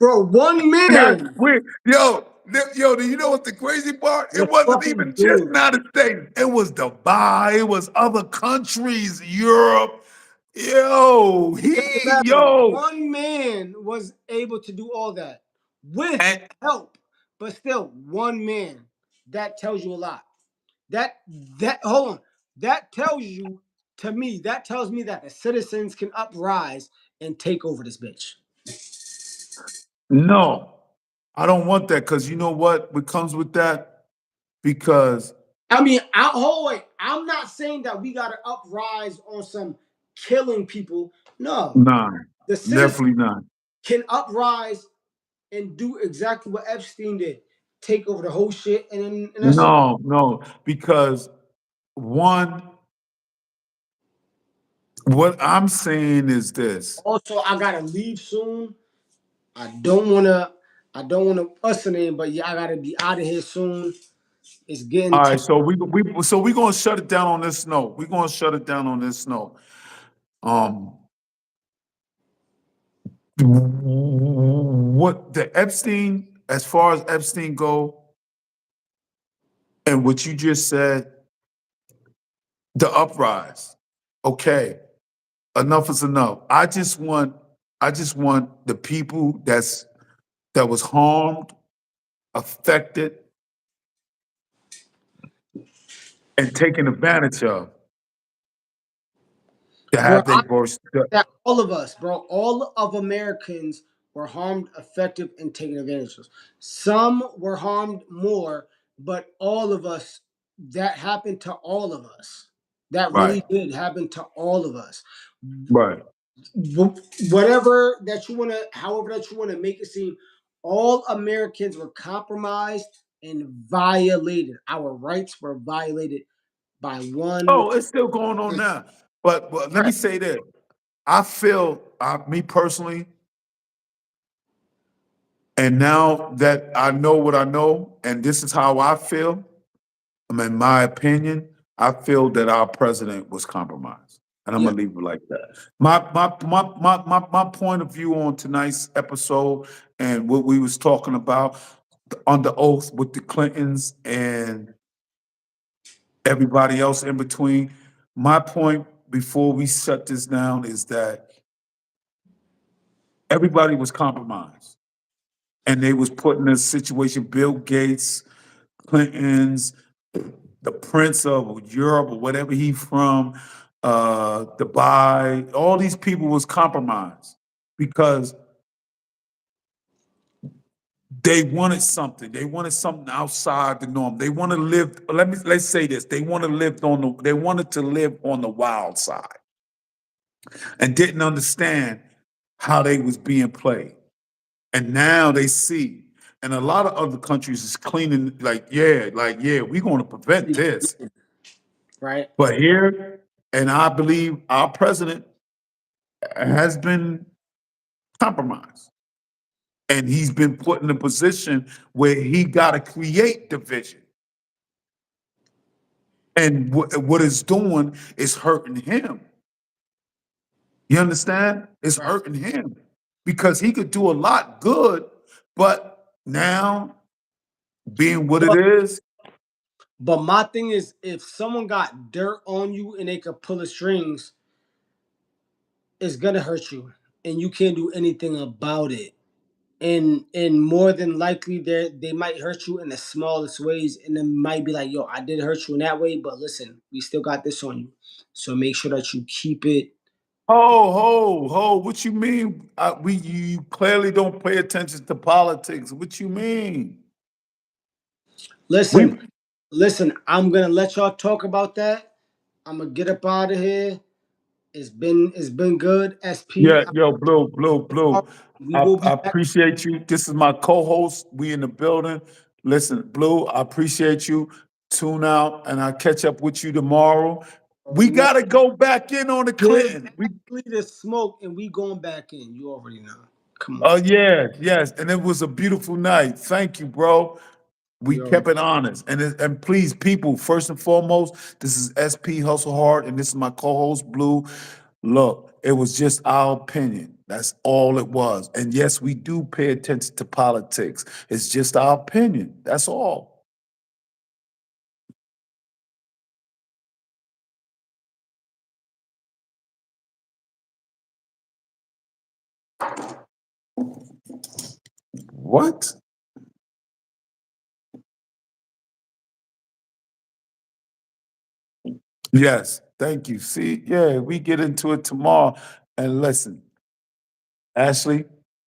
Bro, one That's man. weird. Yo, do you know what the crazy part? The It wasn't fucking even just dude. United States. It was Dubai. It was other countries, Europe. Yo, It doesn't matter. yo. One man was able to do all that with And help, but still, one man. That tells you a lot. That that hold on. That tells you to me. That tells me that the citizens can uprise and take over this bitch. no, I don't want that because you know what comes with that? Because I mean, hold wait. I'm not saying that we gotta uprise on some killing people. No, nah, the citizens definitely not. can uprise and do exactly what Epstein did, take over the whole shit, and that's it. No, because one, what I'm saying is this. Also, I gotta leave soon. I don't wanna, I don't wanna us name, but yeah, I gotta be out of here soon. It's getting All time. right, so we gonna shut it down on this note. We're gonna shut it down on this note. Um, what the Epstein, as far as Epstein go, and what you just said, the uprise. Okay, enough is enough. I just want the people that was harmed, affected, and taken advantage of to Bro, have their voice. that all of us, bro, all of Americans were harmed, affected, and taken advantage of. Some were harmed more, but all of us, that happened to all of us. That Right, really did happen to all of us. right. Whatever that you want to, however that you want to make it seem, all Americans were compromised and violated. Our rights were violated by one. Oh, it's still going on now. But let me Right. say this. I feel, me personally, and now that I know what I know, and this is how I feel, in my opinion, I feel that our president was compromised. And I'm Yeah. gonna leave it like that. My point of view on tonight's episode and what we was talking about under oath with the Clintons and everybody else in between. My point before we shut this down is that everybody was compromised and they was put in a situation. Bill Gates, Clintons, the Prince of Europe or whatever he from, Dubai, all these people was compromised because they wanted something. They wanted something outside the norm. They want to live. Let's say this. They wanted to live on the wild side and didn't understand how they was being played. And now they see. And a lot of other countries is cleaning, like, we're going to prevent this. Right. But here, and I believe our president has been compromised. And he's been put in a position where he got to create division. And what it's doing is hurting him. You understand? It's Right. hurting him because he could do a lot good, but now being what it But is, but my thing is, if someone got dirt on you and they could pull the strings, it's gonna hurt you, and you can't do anything about it. And more than likely, they might hurt you in the smallest ways, and it might be like, yo, I did hurt you in that way, but listen, we still got this on you. So make sure that you keep it. what you mean? You clearly don't pay attention to politics. What you mean? We Listen, listen. I'm gonna let y'all talk about that. I'm gonna get up out of here. It's been good. SP. Yeah, yo, Blue. We will be I back. appreciate you. This is my co-host. We in the building. Listen, Blue, I appreciate you. Tune out, and I'll catch up with you tomorrow. We You know, gotta go back in on the give Clinton. We Ashley the smoke, and we going back in. You already know. Come on. yeah, yes, and it was a beautiful night. Thank you, bro. We You already. kept it honest. And please, people, first and foremost, this is SP Hustle Hard, and this is my co-host, Blue. Look, it was just our opinion. That's all it was. And yes, we do pay attention to politics. It's just our opinion. That's all. What? Yes, thank you. See, yeah, we get into it tomorrow. And listen, Ashley,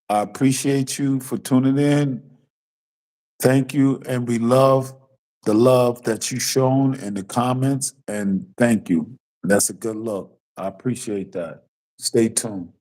I appreciate you for tuning in. Thank you. And we love the love that you shown in the comments. And thank you. That's a good look. I appreciate that. Stay tuned.